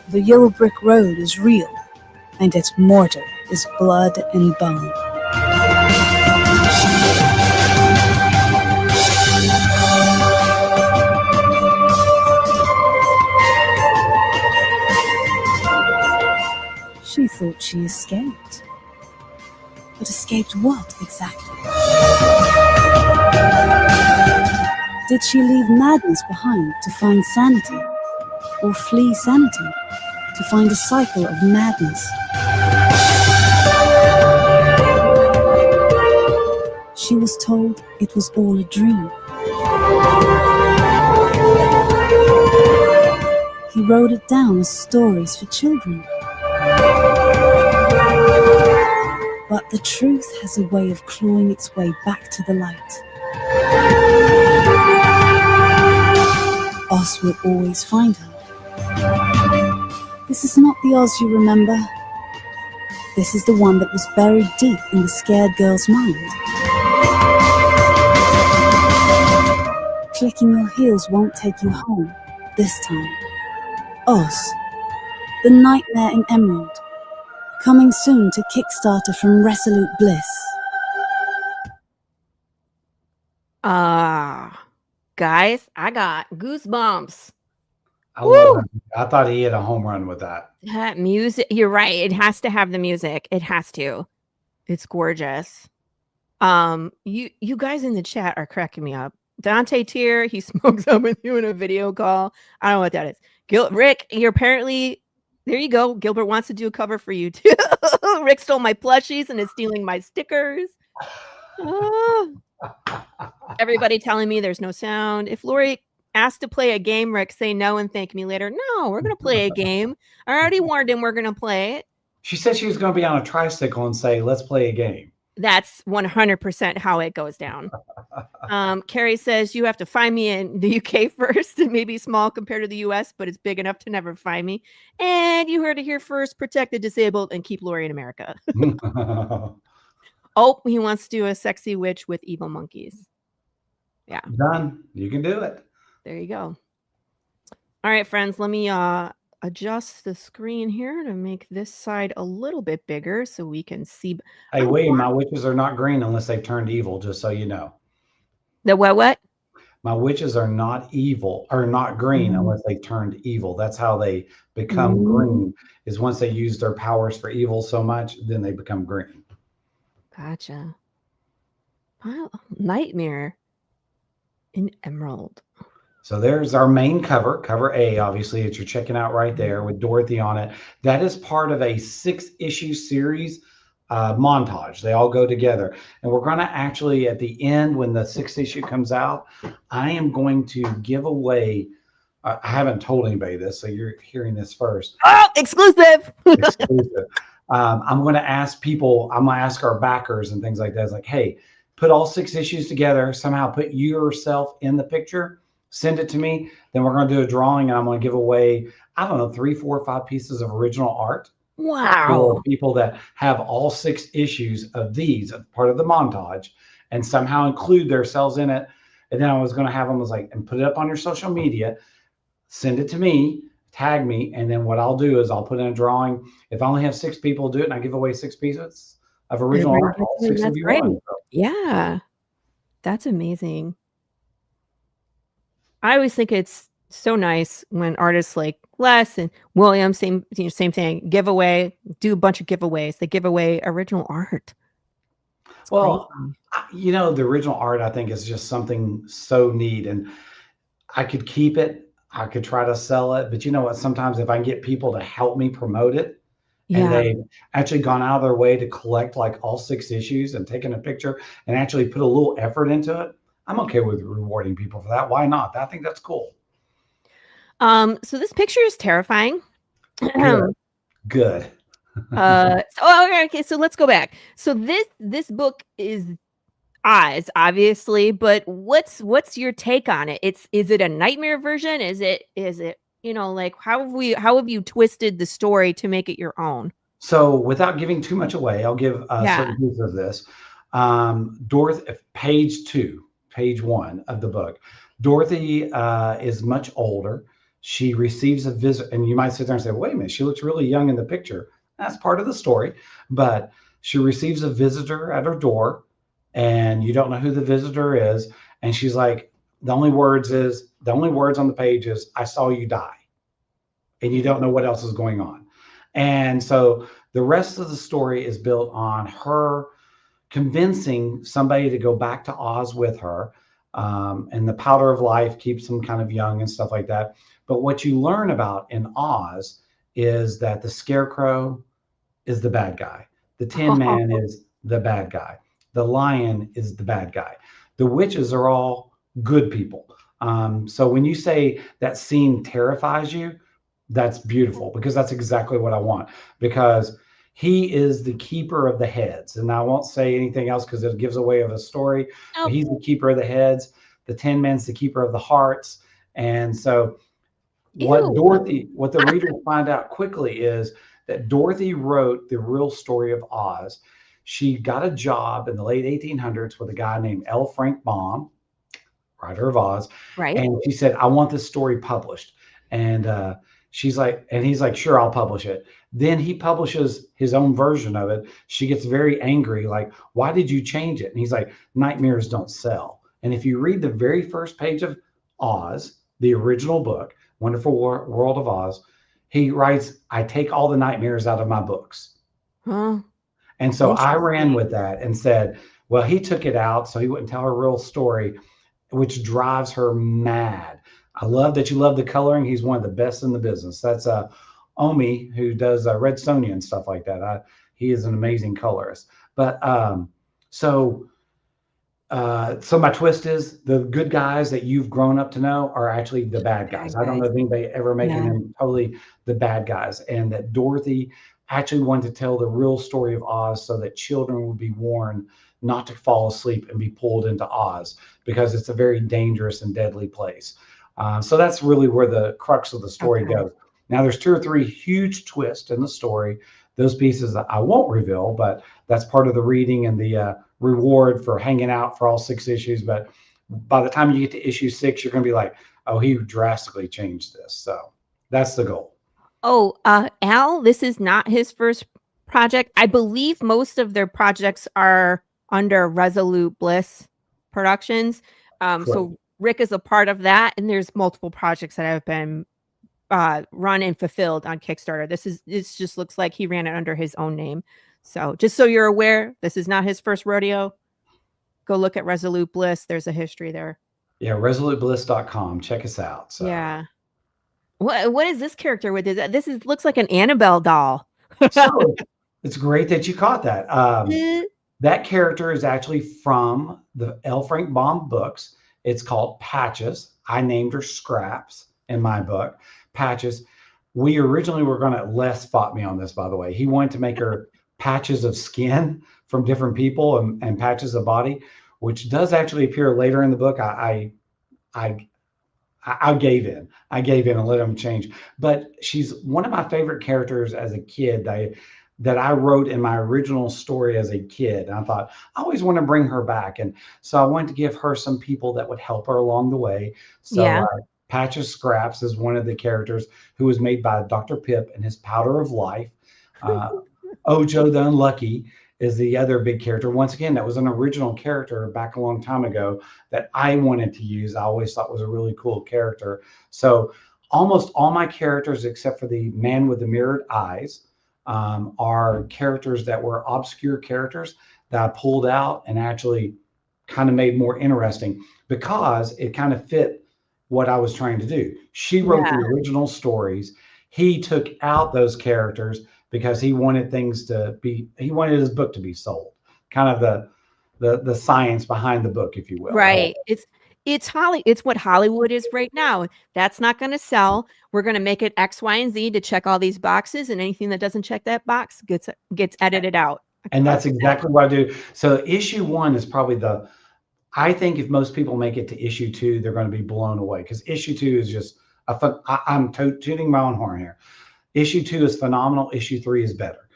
The yellow brick road is real, and its mortar is blood and bone. She thought she escaped. But escaped what exactly? Did she leave madness behind to find sanity? Or flee sanity to find a cycle of madness? She was told it was all a dream. He wrote it down as stories for children. But the truth has a way of clawing its way back to the light. Oz will always find her. This is not the Oz you remember. This is the one that was buried deep in the scared girl's mind. Clicking your heels won't take you home this time. Oz, the Nightmare in Emerald. Coming soon to Kickstarter from Resolute Bliss. Guys, I got goosebumps. I love that. I thought he hit a home run with that. That music, you're right. It has to have the music. It has to. It's gorgeous. You guys in the chat are cracking me up. Dante Tier, he smokes up with you in a video call. I don't know what that is. Rick, you're apparently, there you go. Gilbert wants to do a cover for you too. Rick stole my plushies and is stealing my stickers. Everybody telling me there's no sound. If Laurie asked to play a game, Rick, say no and thank me later. No, we're going to play a game. I already warned him we're going to play it. She said she was going to be on a tricycle and say, let's play a game. That's 100% how it goes down. Carrie says you have to find me in the UK first. It may be small compared to the US, but it's big enough to never find me. And you heard it here first. Protect the disabled and keep Laurie in America. Oh, he wants to do a sexy witch with evil monkeys. Yeah. Done. You can do it. There you go. All right, friends, let me adjust the screen here to make this side a little bit bigger so we can see. Hey, wait, my witches are not green unless they've turned evil, just so you know. The what? My witches are not evil or not green unless they turned evil. That's how they become green, is once they use their powers for evil so much, then they become green. Gotcha. Wow. Nightmare in Emerald. So there's our main cover, cover A, obviously, that you're checking out right there with Dorothy on it. That is part of a 6-issue series montage. They all go together. And we're going to actually, at the end, when the 6th issue comes out, I am going to give away, I haven't told anybody this, so you're hearing this first. Oh, exclusive. Exclusive. I'm going to ask people, I'm going to ask our backers and things like that. It's like, hey, put all 6 issues together, somehow put yourself in the picture, send it to me. Then we're going to do a drawing and I'm going to give away, I don't know, 3, 4, 5 pieces of original art. Wow. For people that have all 6 issues of these, part of the montage, and somehow include themselves in it. And then I was going to have them, and put it up on your social media. send it to me, tag me, and then what I'll do is I'll put in a drawing. If I only have 6 people do it and I give away 6 pieces of original Everybody art, gets all it, 6 of that's you great. won. So, Yeah, that's amazing. I always think it's so nice when artists like Les and William, same thing, giveaway, do a bunch of giveaways. They give away original art. It's well, crazy. the original art I think is just something so neat, and I could keep it. I could try to sell it, but you know what? Sometimes if I can get people to help me promote it, and Yeah. they've actually gone out of their way to collect like all 6 issues and taken a picture and actually put a little effort into it, I'm okay with rewarding people for that. Why not? I think that's cool. So this picture is terrifying. Good. Okay. So let's go back. So this book is Oz, obviously, but what's your take on it? Is it a nightmare version? Is it like how have you twisted the story to make it your own? So without giving too much away, I'll give Yeah. certain pieces of this. Dorothy, page 1 of the book. Dorothy is much older. She receives a visit, and you might sit there and say, wait a minute, she looks really young in the picture. That's part of the story. But she receives a visitor at her door, and you don't know who the visitor is. And she's like, the only words on the page is, I saw you die. And you don't know what else is going on. And so the rest of the story is built on her convincing somebody to go back to Oz with her. And the powder of life keeps them kind of young and stuff like that. But what you learn about in Oz is that the Scarecrow is the bad guy. The Tin Man is the bad guy. The Lion is the bad guy. The witches are all good people. So when you say that scene terrifies you, that's beautiful, because that's exactly what I want, because he is the keeper of the heads. And I won't say anything else because it gives away of a story. But he's the keeper of the heads. The Tin Man's the keeper of the hearts. And so what the reader will find out quickly is that Dorothy wrote the real story of Oz. She got a job in the late 1800s with a guy named L. Frank Baum, writer of Oz. Right. And she said, I want this story published. And he's like, sure, I'll publish it. Then he publishes his own version of it. She gets very angry, like, why did you change it? And he's like, nightmares don't sell. And if you read the very first page of Oz, the original book, Wonderful World of Oz, he writes, I take all the nightmares out of my books. Huh. And so I ran with that and said, well, he took it out so he wouldn't tell her real story, which drives her mad. I love that you love the coloring. He's one of the best in the business. That's Omi, who does Red Sonja and stuff like that. He is an amazing colorist. But so my twist is the good guys that you've grown up to know are actually the bad guys. I don't know if anybody ever making them totally the bad guys. And that Dorothy actually wanted to tell the real story of Oz so that children would be warned not to fall asleep and be pulled into Oz, because it's a very dangerous and deadly place. So that's really where the crux of the story goes. Now, there's 2 or 3 huge twists in the story. Those pieces that I won't reveal, but that's part of the reading and the reward for hanging out for all 6 issues. But by the time you get to issue 6, you're going to be like, oh, he drastically changed this. So that's the goal. Oh, Al, this is not his first project. I believe most of their projects are under Resolute Bliss Productions. So Rick is a part of that, and there's multiple projects that have been run and fulfilled on Kickstarter. This just looks like he ran it under his own name. So just so you're aware, this is not his first rodeo. Go look at Resolute Bliss. There's a history there. Yeah, resolutebliss.com. Check us out. So. Yeah. What is this character with? This looks like an Annabelle doll. So it's great that you caught that. That character is actually from the L. Frank Baum books. It's called Patches. I named her Scraps in my book. Patches. We originally were going to, Les fought me on this, by the way. He wanted to make her patches of skin from different people and patches of body, which does actually appear later in the book. I gave in. I gave in and let him change. But she's one of my favorite characters as a kid that I wrote in my original story as a kid. And I thought, I always want to bring her back. And so I wanted to give her some people that would help her along the way. So Patches Scraps is one of the characters who was made by Dr. Pip and his powder of life. Ojo the Unlucky is the other big character. Once again, that was an original character back a long time ago that I wanted to use. I always thought was a really cool character. So almost all my characters, except for the man with the mirrored eyes, are characters that were obscure characters that I pulled out and actually kind of made more interesting because it kind of fit what I was trying to do. She wrote the original stories. He took out those characters because he wanted he wanted his book to be sold. Kind of the science behind the book, if you will. Right. It's what Hollywood is right now. That's not going to sell. We're going to make it X, Y, and Z to check all these boxes, and anything that doesn't check that box gets edited out. And that's exactly what I do. So issue 1 is probably I think if most people make it to issue 2, they're going to be blown away because issue 2 is just I'm tooting my own horn here. Issue 2 is phenomenal. Issue 3 is better.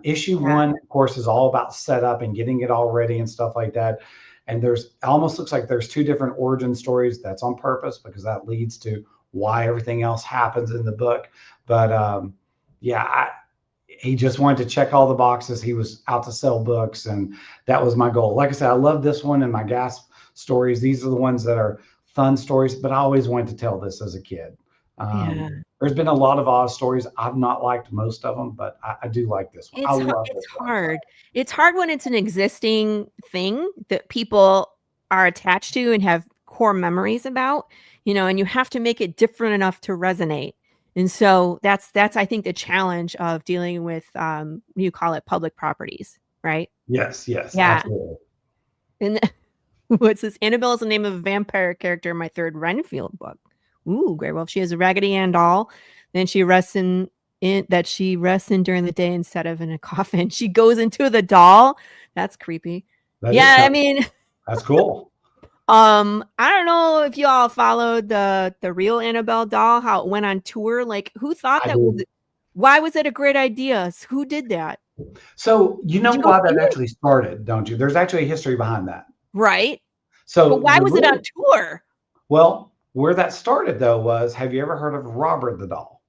Issue 1, of course, is all about setup and getting it all ready and stuff like that. And it almost looks like there's 2 different origin stories. That's on purpose because that leads to why everything else happens in the book. But he just wanted to check all the boxes. He was out to sell books, and that was my goal. Like I said, I love this one and my Gasp stories. These are the ones that are fun stories, but I always wanted to tell this as a kid. There's been a lot of Oz stories. I've not liked most of them, but I do like this one. It's hard. It's hard when it's an existing thing that people are attached to and have core memories about, and you have to make it different enough to resonate. And so that's I think the challenge of dealing with you call it public properties, right? Yes, yeah. Absolutely. And what's this? Annabelle is the name of a vampire character in my 3rd Renfield book. Ooh, Grey Wolf. She has a Raggedy Ann doll. Then she rests in during the day instead of in a coffin. She goes into the doll. That's creepy. I mean, that's cool. I don't know if you all followed the real Annabelle doll, how it went on tour. Like, who thought why was it a great idea? Who did that? So why that actually started, don't you? There's actually a history behind that. Right. So but why was it on tour? Well, where that started though was, have you ever heard of Robert the doll?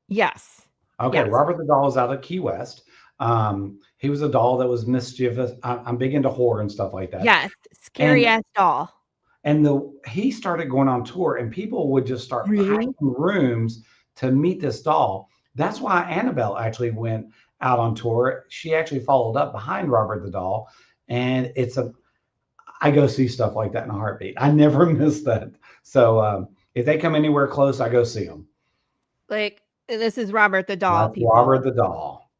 Yes. Okay. Yes. Robert the doll is out of Key West. He was a doll that was mischievous. I'm big into horror and stuff like that. Yes. Scary ass doll. And he started going on tour, and people would just start packing rooms to meet this doll. That's why Annabelle actually went out on tour. She actually followed up behind Robert the doll, and I go see stuff like that in a heartbeat. I never miss that. So if they come anywhere close, I go see them. Like, this is Robert the doll. Robert the doll.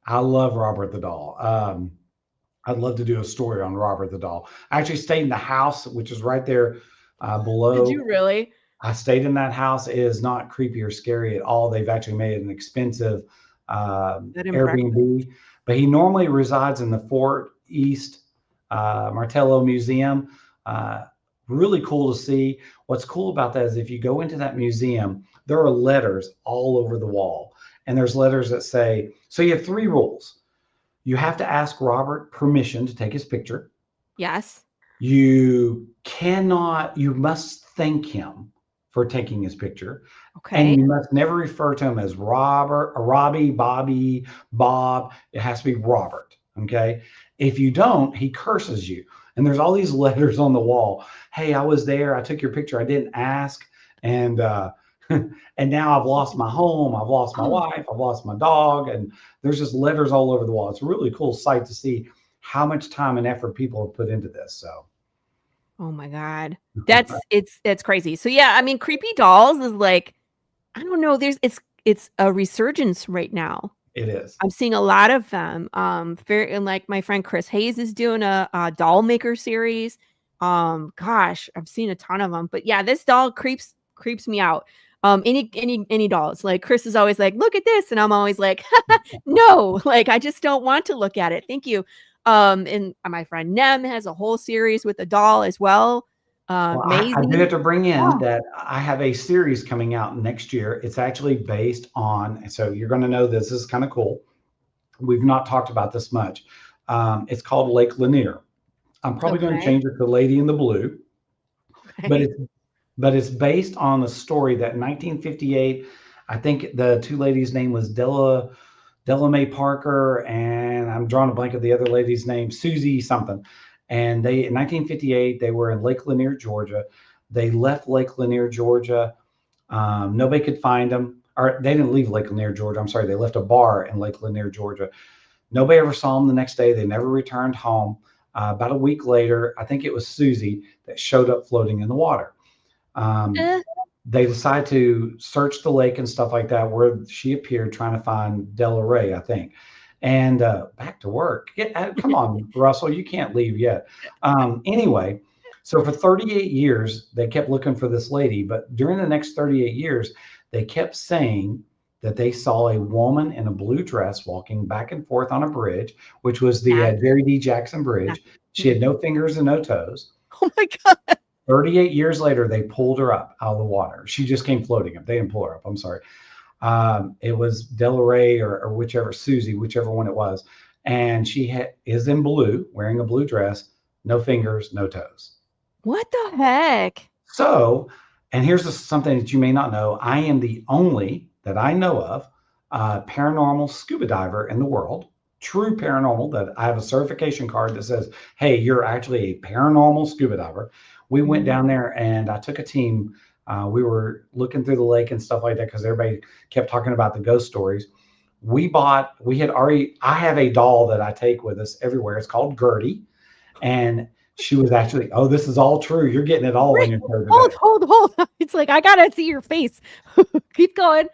I love Robert the doll. I'd love to do a story on Robert the doll. I actually stayed in the house, which is right there below. Did you really? I stayed in that house. It is not creepy or scary at all. They've actually made it an expensive Airbnb. But he normally resides in the Fort East Martello Museum. Really cool to see. What's cool about that is if you go into that museum, there are letters all over the wall. And there's letters that say, so you have 3 rules. You have to ask Robert permission to take his picture. Yes. You must thank him for taking his picture. Okay. And you must never refer to him as Robert, or Robbie, Bobby, Bob. It has to be Robert. Okay. If you don't, he curses you. And there's all these letters on the wall. Hey, I was there. I took your picture. I didn't ask. And now I've lost my home. I've lost my wife. I've lost my dog. And there's just letters all over the wall. It's a really cool sight to see how much time and effort people have put into this. So. Oh my God. It's crazy. So yeah, I mean, creepy dolls is like, I don't know. It's a resurgence right now. It is. I'm seeing a lot of them. Like my friend Chris Hayes is doing a doll maker series. Gosh, I've seen a ton of them. But yeah, this doll creeps me out. Any dolls. Like Chris is always like, look at this, and I'm always like, no, like I just don't want to look at it. Thank you. And my friend Nem has a whole series with a doll as well. I do have to bring in that I have a series coming out next year. It's actually based on, so you're going to know this is kind of cool. We've not talked about this much. It's called Lake Lanier. I'm probably going to change it to Lady in the Blue, but but it's based on a story that in 1958, I think the two ladies' name was Della Mae Parker, and I'm drawing a blank of the other lady's name, Susie something. And they, in 1958, they were in Lake Lanier, Georgia. They left Lake Lanier, Georgia. Nobody could find them, or they didn't leave Lake Lanier, Georgia. I'm sorry, they left a bar in Lake Lanier, Georgia. Nobody ever saw them the next day. They never returned home. About a week later, I think it was Susie that showed up floating in the water. They decided to search the lake and stuff like that, where she appeared, trying to find Della Ray, I think. And back to work. Come on, Russell, you can't leave yet. Anyway, so for 38 years, they kept looking for this lady. But during the next 38 years, they kept saying that they saw a woman in a blue dress walking back and forth on a bridge, which was the Jerry D. Jackson Bridge. She had no fingers and no toes. Oh, my God. 38 years later, they pulled her up out of the water. She just came floating up. They didn't pull her up. I'm sorry. It was Della Ray or whichever, Susie, whichever one it was. And she is in blue, wearing a blue dress, no fingers, no toes. What the heck? So, and here's something that you may not know. I am the only that I know of paranormal scuba diver in the world. True paranormal, that I have a certification card that says, hey, you're actually a paranormal scuba diver. We went down there and I took a team. We were looking through the lake and stuff like that because everybody kept talking about the ghost stories. I have a doll that I take with us everywhere. It's called Gertie. And she was actually, oh, this is all true. You're getting it all when you're there today. Hold. It's like, I got to see your face. Keep going.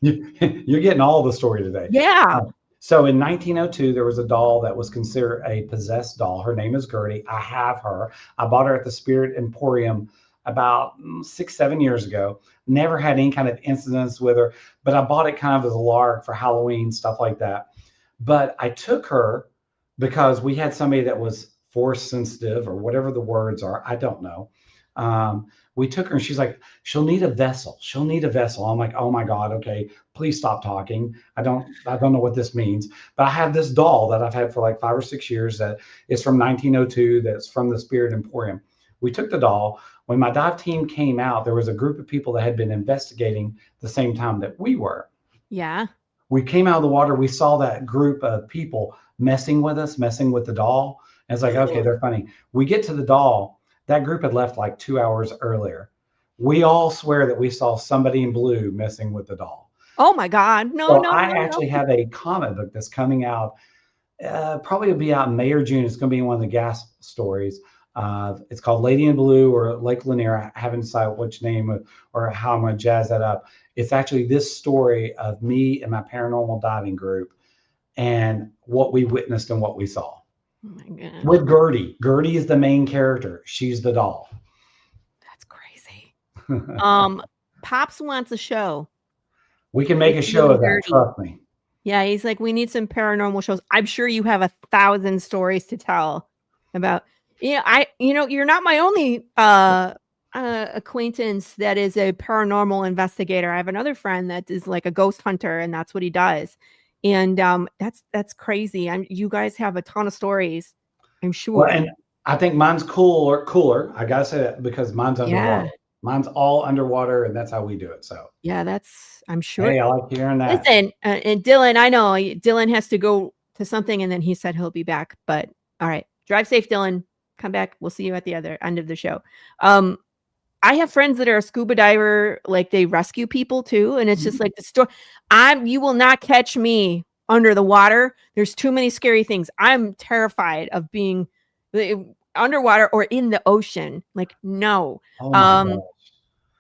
You're getting all the story today. Yeah. So in 1902, there was a doll that was considered a possessed doll. Her name is Gertie. I have her. I bought her at the Spirit Emporium about 6-7 years ago. Never had any kind of incidents with her, but I bought it kind of as a lark for Halloween, stuff like that. But I took her because we had somebody that was force sensitive or whatever the words are. I don't know. We took her and she's like, she'll need a vessel. She'll need a vessel. I'm like, oh my God. Okay. Please stop talking. I don't know what this means, but I have this doll that I've had for like 5 or 6 years that is from 1902. That's from the Spirit Emporium. We took the doll. When my dive team came out, there was a group of people that had been investigating the same time that we were. Yeah. We came out of the water. We saw that group of people messing with us, messing with the doll. And it's like, okay, they're funny. We get to the doll. That group had left like 2 hours earlier. We all swear that we saw somebody in blue messing with the doll. Oh my God. No. I actually have a comic book that's coming out. Probably will be out in May or June. It's going to be one of the gas stories. It's called Lady in Blue or Lake Lanier. I haven't decided which name or how I'm going to jazz that up. It's actually this story of me and my paranormal diving group and what we witnessed and what we saw. Oh my God. With Gertie. Gertie is the main character. She's the doll. That's crazy. Pops wants a show. We can make a show of that. Trust me. Yeah, he's like, we need some paranormal shows. I'm sure you have 1,000 stories to tell about. You're not my only acquaintance that is a paranormal investigator. I have another friend that is like a ghost hunter, and that's what he does. And that's crazy. You guys have a ton of stories, I'm sure. Well, and I think mine's cooler. I gotta say that because mine's underwater. Yeah. Mine's all underwater, and that's how we do it. So yeah, I'm sure. Hey, I like hearing that. Listen, and Dylan, I know Dylan has to go to something, and then he said he'll be back. But all right, drive safe, Dylan. Come back. We'll see you at the other end of the show. I have friends that are a scuba diver, like they rescue people too, and it's just like the story. You will not catch me under the water. There's too many scary things. I'm terrified of being underwater or in the ocean. Like no. Oh my gosh.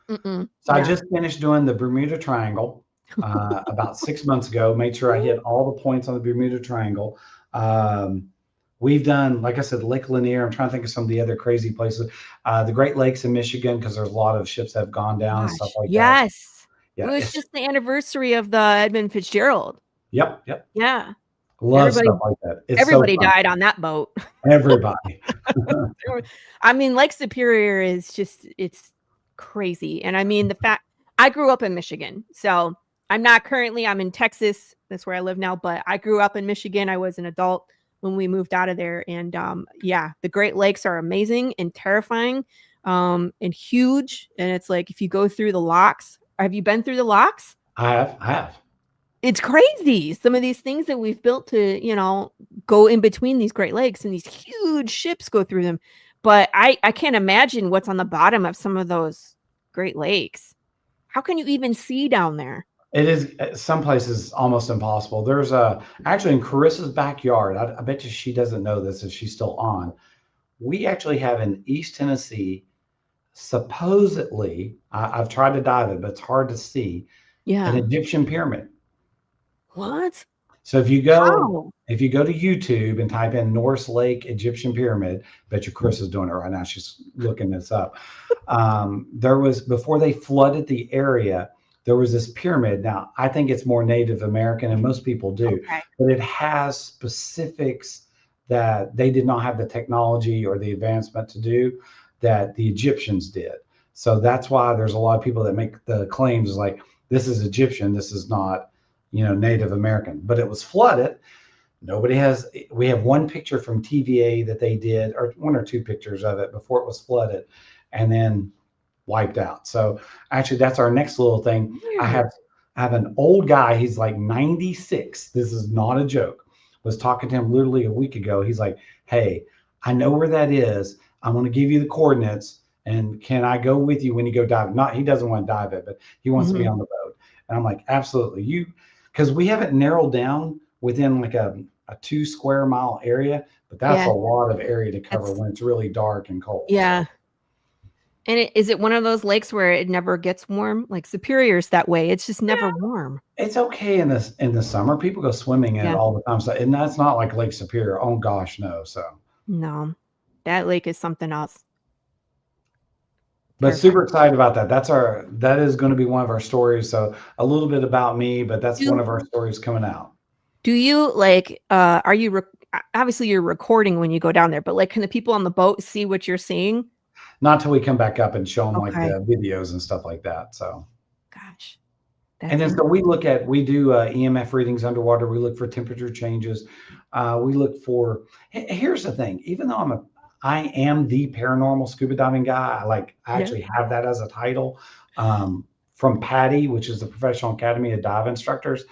So I just finished doing the Bermuda Triangle about 6 months ago. Made sure I hit all the points on the Bermuda Triangle. We've done, like I said, Lake Lanier. I'm trying to think of some of the other crazy places. The Great Lakes in Michigan, because there's a lot of ships that have gone down and stuff like that. Yes. Yeah, it was just the anniversary of the Edmund Fitzgerald. Yep. Yeah. Love stuff like that. Everybody died on that boat. Everybody. I mean, Lake Superior is just, it's crazy. And I mean, the fact I grew up in Michigan, so I'm in Texas. That's where I live now, but I grew up in Michigan. I was an adult when we moved out of there. And the Great Lakes are amazing and terrifying. and huge. And it's like, if you go through the locks, have you been through the locks? I have. It's crazy. Some of these things that we've built to, go in between these Great Lakes, and these huge ships go through them. But I can't imagine what's on the bottom of some of those Great Lakes. How can you even see down there? It is some places almost impossible. There's actually in Carissa's backyard. I bet you she doesn't know this if she's still on. We actually have in East Tennessee, supposedly, I've tried to dive it, but it's hard to see. Yeah. An Egyptian pyramid. What? So if you go to YouTube and type in Norse Lake Egyptian pyramid, bet you Chris is doing it right now. She's looking this up. There was, before they flooded the area, there was this pyramid. Now, I think it's more Native American, and most people do, but it has specifics that they did not have the technology or the advancement to do that the Egyptians did. So that's why there's a lot of people that make the claims like, this is Egyptian, this is not, Native American, but it was flooded. We have one picture from TVA that they did, or one or two pictures of it before it was flooded and then wiped out. So actually that's our next little thing. I have an old guy. He's like 96. This is not a joke. Was talking to him literally a week ago. He's like, hey, I know where that is. I'm going to give you the coordinates. And can I go with you when you go dive? He doesn't want to dive it, but he wants to be on the boat. And I'm like, absolutely. Because we haven't narrowed down within like a 2 square mile area, but that's a lot of area to cover when it's really dark and cold. Yeah. And is it one of those lakes where it never gets warm? Like Superior's that way. It's just never warm. It's okay in the summer. People go swimming in it all the time. So, and that's not like Lake Superior. Oh gosh, no. So no, that lake is something else. But super excited about that. That is going to be one of our stories. So a little bit about me, but that's one of our stories coming out. Do you are you, obviously you're recording when you go down there, but can the people on the boat see what you're seeing? Not till we come back up and show them like the videos and stuff like that. So, gosh. And then so we do EMF readings underwater. We look for temperature changes. We look for, here's the thing, even though I am the paranormal scuba diving guy. I actually have that as a title from PADI, which is the Professional Academy of Dive Instructors.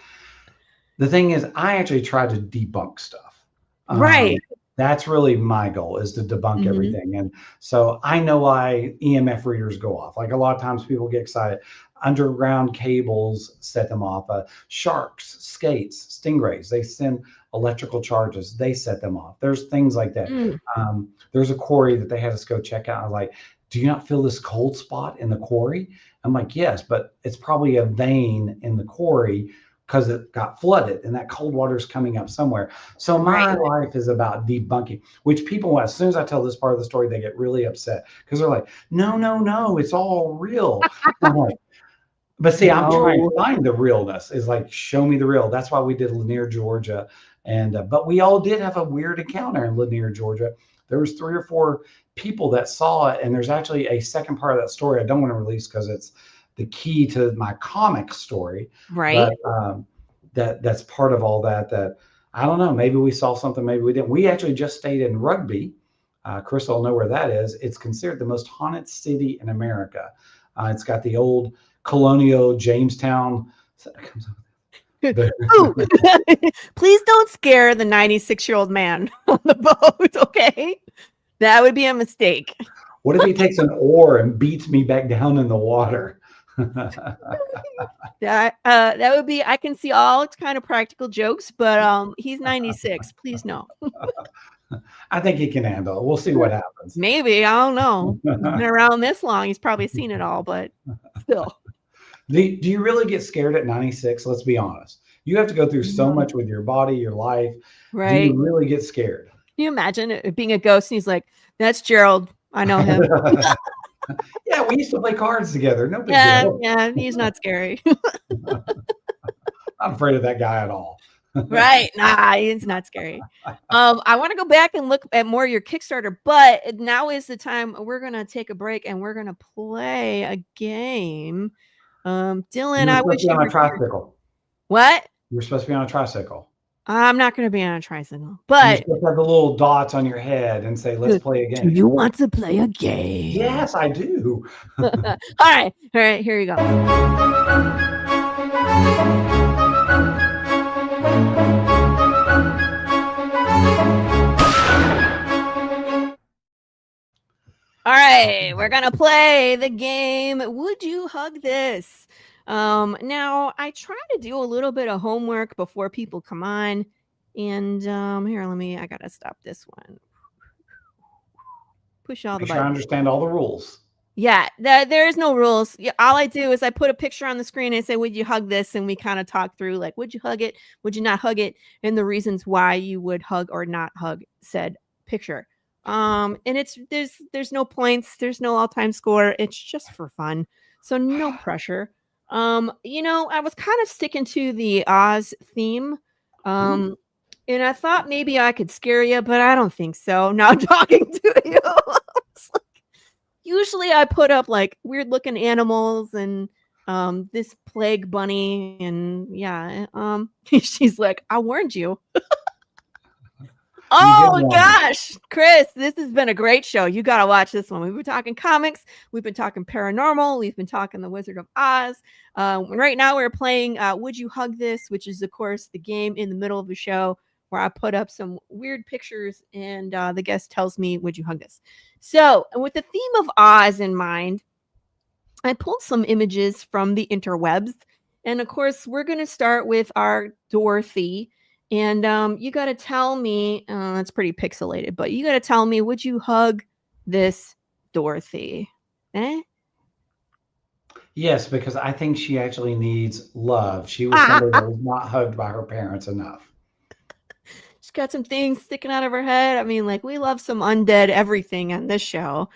The thing is, I actually try to debunk stuff. Right. That's really my goal, is to debunk everything. And so I know why EMF readers go off. Like a lot of times people get excited. Underground cables set them off. Sharks, skates, stingrays, they send electrical charges. They set them off. There's things like that. There's a quarry that they had us go check out. I was like, do you not feel this cold spot in the quarry? I'm like, yes, but it's probably a vein in the quarry because it got flooded and that cold water is coming up somewhere. So my life is about debunking, which people, as soon as I tell this part of the story, they get really upset because they're like, no, it's all real. I'm like, but see, I'm trying to find the realness, is like, show me the real. That's why we did Lanier, Georgia. And, but we all did have a weird encounter in Lanier, Georgia. There was 3 or 4 people that saw it. And there's actually a second part of that story I don't want to release because it's the key to my comic story. Right. But that's part of all that I don't know. Maybe we saw something, maybe we didn't. We actually just stayed in Rugby. Chris will know where that is. It's considered the most haunted city in America. It's got the old colonial Jamestown. Ooh. Please don't scare the 96-year-old man on the boat, okay? That would be a mistake. What if he takes an oar and beats me back down in the water? That would be, I can see all kind of practical jokes, but he's 96. Please no. I think he can handle it. We'll see what happens. Maybe. I don't know. He's been around this long. He's probably seen it all, but still. Do you really get scared at 96? Let's be honest. You have to go through so much with your body, your life. Right. Do you really get scared? Can you imagine it being a ghost and he's like, that's Gerald. I know him. Yeah, we used to play cards together. No big deal. Yeah, he's not scary. I'm afraid of that guy at all. Right. Nah, he's not scary. I want to go back and look at more of your Kickstarter, but now is the time. We're going to take a break and we're going to play a game. Dylan, I wish you were on a tricycle. What? You're supposed to be on a tricycle. I'm not going to be on a tricycle, You but just have the little dots on your head and say, let's play a do game. you want to play a game? Yes, I do. All right, here you go. All right, we're gonna play the game. Would you hug this? Now I try to do a little bit of homework before people come on, and here, I gotta stop this one. Push all the Make sure I buttons. understand all the rules. Yeah, there is no rules. Yeah, all I do is I put a picture on the screen and say, "Would you hug this?" And we kind of talk through, like, would you hug it? Would you not hug it? And the reasons why you would hug or not hug said picture. And there's no points, there's no all-time score. It's just for fun, so no pressure. I was kind of sticking to the Oz theme. And I thought maybe I could scare you, but I don't think so. Now I'm talking to you. Usually I put up like weird looking animals and this plague bunny, and yeah, she's like, I warned you. Oh gosh, Chris, this has been a great show. You got to watch this one. We've been talking comics, we've been talking paranormal, we've been talking The Wizard of Oz. Right now we're playing Would You Hug This, which is of course the game in the middle of the show where I put up some weird pictures and the guest tells me, would you hug this? So, with the theme of Oz in mind, I pulled some images from the interwebs. And of course, we're going to start with our Dorothy. And you got to tell me, it's pretty pixelated, but you got to tell me, would you hug this Dorothy? Yes, because I think she actually needs love. She was somebody that was not hugged by her parents enough. She's got some things sticking out of her head. I mean, like, we love some undead everything on this show.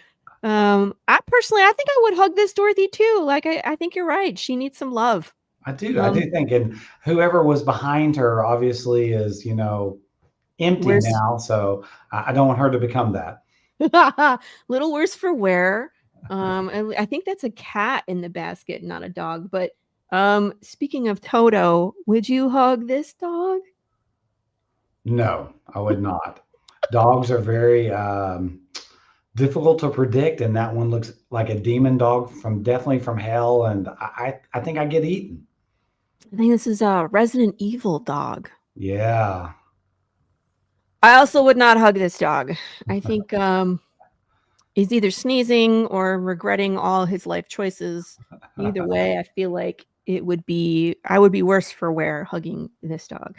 I think I would hug this Dorothy too. Like, I think you're right. She needs some love. I do think, and whoever was behind her obviously is, empty now. So I don't want her to become that. Little worse for wear. I think that's a cat in the basket, not a dog. But speaking of Toto, would you hug this dog? No, I would not. Dogs are very difficult to predict, and that one looks like a demon dog definitely from hell, and I think I get eaten. I think this is a Resident Evil dog. Yeah. I also would not hug this dog. I think he's either sneezing or regretting all his life choices. Either way, I feel like I would be worse for wear hugging this dog.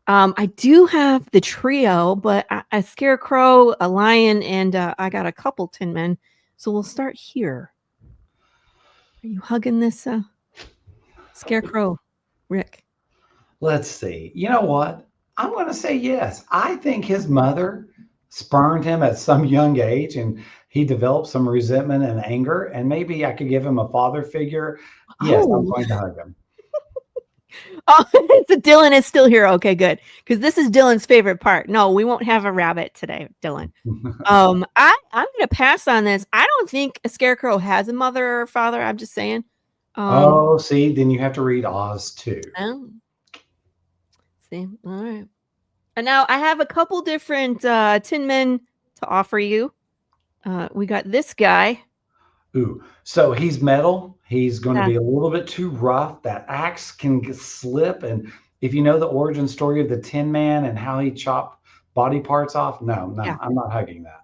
I do have the trio, but a scarecrow, a lion, and I got a couple tin men. So we'll start here. Are you hugging this scarecrow, Rick? Let's see. You know what? I'm going to say yes. I think his mother spurned him at some young age, and he developed some resentment and anger, and maybe I could give him a father figure. Yes, I'm going to hug him. Oh, so Dylan is still here. Okay, good. Because this is Dylan's favorite part. No, we won't have a rabbit today, Dylan. I'm going to pass on this. I don't think a scarecrow has a mother or father. I'm just saying. See, then you have to read Oz too. See, all right. And now I have a couple different tin men to offer you. We got this guy. Ooh, so he's metal. He's going to be a little bit too rough. That axe can slip. And if you know the origin story of the Tin Man and how he chopped body parts off, no, I'm not hugging that.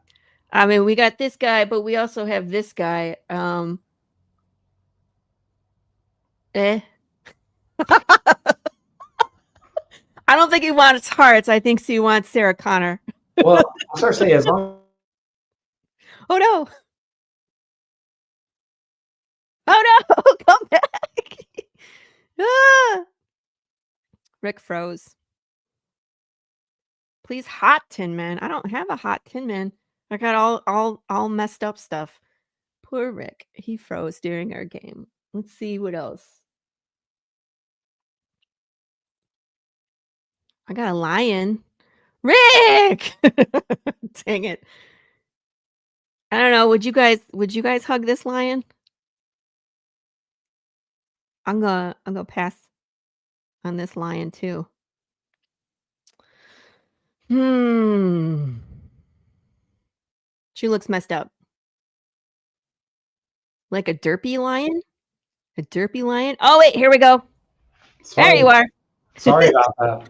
I mean, we got this guy, but we also have this guy. I don't think he wants hearts. I think he wants Sarah Connor. Well, I start saying as long. Oh no! Oh no! Come back! Rick froze. Please, hot Tin Man. I don't have a hot Tin Man. I got all messed up stuff. Poor Rick. He froze during our game. Let's see what else. I got a lion. Rick! Dang it. I don't know. Would you guys hug this lion? I'm gonna pass on this lion too. She looks messed up. Like a derpy lion? A derpy lion? Oh, wait, here we go. Sorry. There you are. Sorry about that.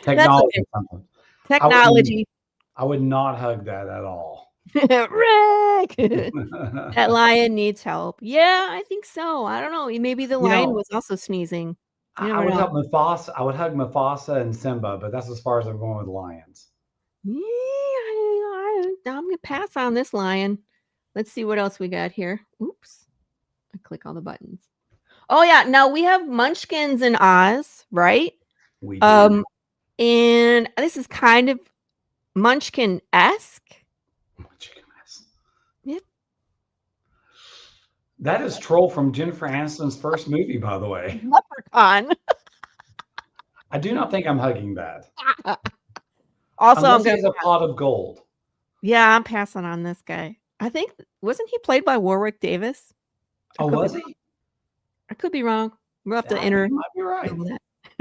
Technology. Okay. Technology. I would not hug that at all. Rick! That lion needs help. Yeah, I think so. I don't know. Maybe the lion was also sneezing. I would hug Mufasa. I would hug Mufasa and Simba, but that's as far as I'm going with lions. Yeah, I'm gonna pass on this lion. Let's see what else we got here. Oops. I click all the buttons. Oh yeah, now we have Munchkins in Oz, right? We do. And this is kind of Munchkin-esque. Munchkin-esque. Yep. That is Troll from Jennifer Aniston's first movie, by the way. Leprechaun. I do not think I'm hugging that. Also, I'm going to a pot of gold. Yeah, I'm passing on this guy. I think, wasn't he played by Warwick Davis? Oh, was he? I could be wrong. We'll have to enter. You might be right.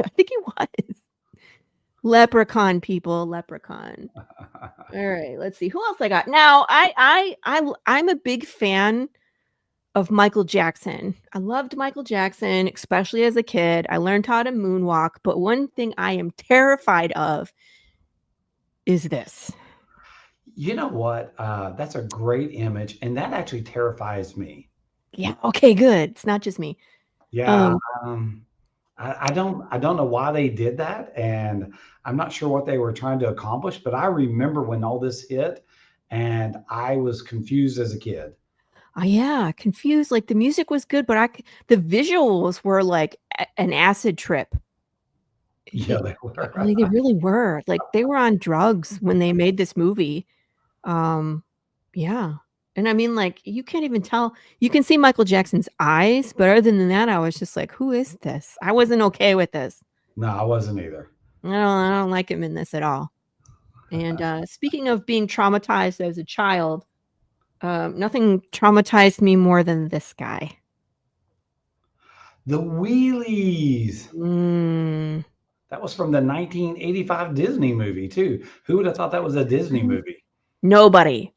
I think he was. Leprechaun, people. Leprechaun. All right, let's see. Who else I got? Now, I'm a big fan of Michael Jackson. I loved Michael Jackson, especially as a kid. I learned how to moonwalk, but one thing I am terrified of is this. You know what? That's a great image, and that actually terrifies me. Yeah. Okay, good. It's not just me. Yeah. I don't know why they did that, and I'm not sure what they were trying to accomplish, but I remember when all this hit, and I was confused as a kid. Oh, yeah, confused. Like the music was good, but the visuals were like an acid trip. Yeah, they were. Like they really were. Like they were on drugs when they made this movie. Yeah. And I mean, like, you can't even tell. You can see Michael Jackson's eyes, but other than that, I was just like, who is this? I wasn't okay with this. No, I wasn't either. I don't like him in this at all. And speaking of being traumatized as a child, nothing traumatized me more than this guy. The Wheelies. That was from the 1985 Disney movie, too. Who would have thought that was a Disney movie? Nobody.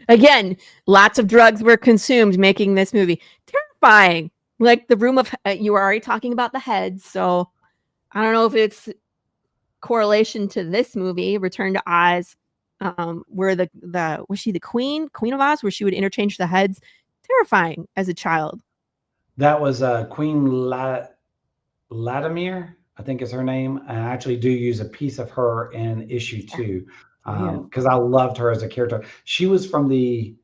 Again, lots of drugs were consumed making this movie. Terrifying. Like the room of, you were already talking about the heads, so I don't know if it's correlation to this movie, Return to Oz, where was she the Queen of Oz, where she would interchange the heads. Terrifying as a child. That was Queen Latimere, I think is her name. I actually do use a piece of her in issue 2 because I loved her as a character. She was from the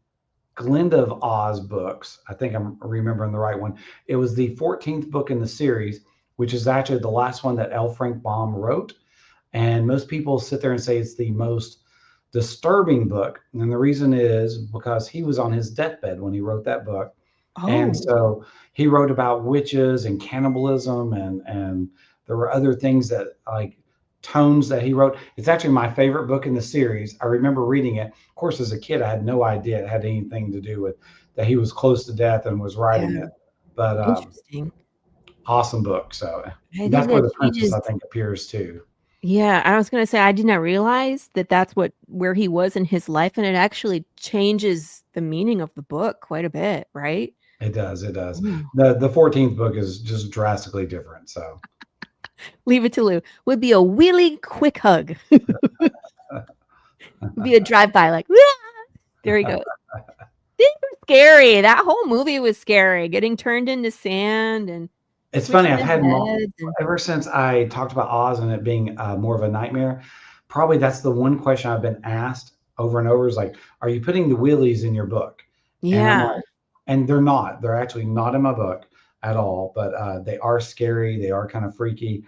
Glinda of Oz books. I think I'm remembering the right one. It was the 14th book in the series, which is actually the last one that L. Frank Baum wrote. And most people sit there and say it's the most disturbing book. And the reason is because he was on his deathbed when he wrote that book. Oh. And so he wrote about witches and cannibalism, and there were other things that, like, tones that he wrote. It's actually my favorite book in the series. I remember reading it. Of course, as a kid, I had no idea it had anything to do with that he was close to death and was writing it. But interesting. Awesome book. So that's where the princess, I think, appears too. Yeah, I was going to say, I did not realize that that's where he was in his life, and it actually changes the meaning of the book quite a bit, right? It does. It does. The 14th book is just drastically different. So Leave it to Lou. Would be a wheelie quick hug. Would be a drive-by, like, there he goes. These were scary. That whole movie was scary. Getting turned into sand, and it's funny. I've had ever since I talked about Oz and it being more of a nightmare. Probably that's the one question I've been asked over and over is like, "Are you putting the wheelies in your book?" Yeah. And they're not. They're actually not in my book at all. But they are scary. They are kind of freaky.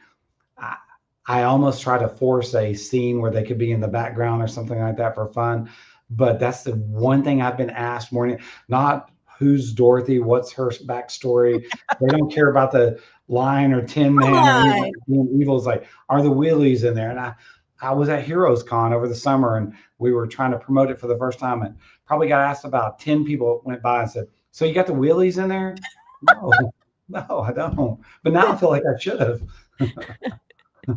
I almost try to force a scene where they could be in the background or something like that for fun. But that's the one thing I've been asked more. Not who's Dorothy, what's her backstory. They don't care about the Lion or Tin Man or being evil. It's like, are the wheelies in there? And I was at Heroes Con over the summer, and we were trying to promote it for the first time, and probably got asked about 10 people went by and said, "So you got the wheelies in there?" No, I don't. But now I feel like I should have.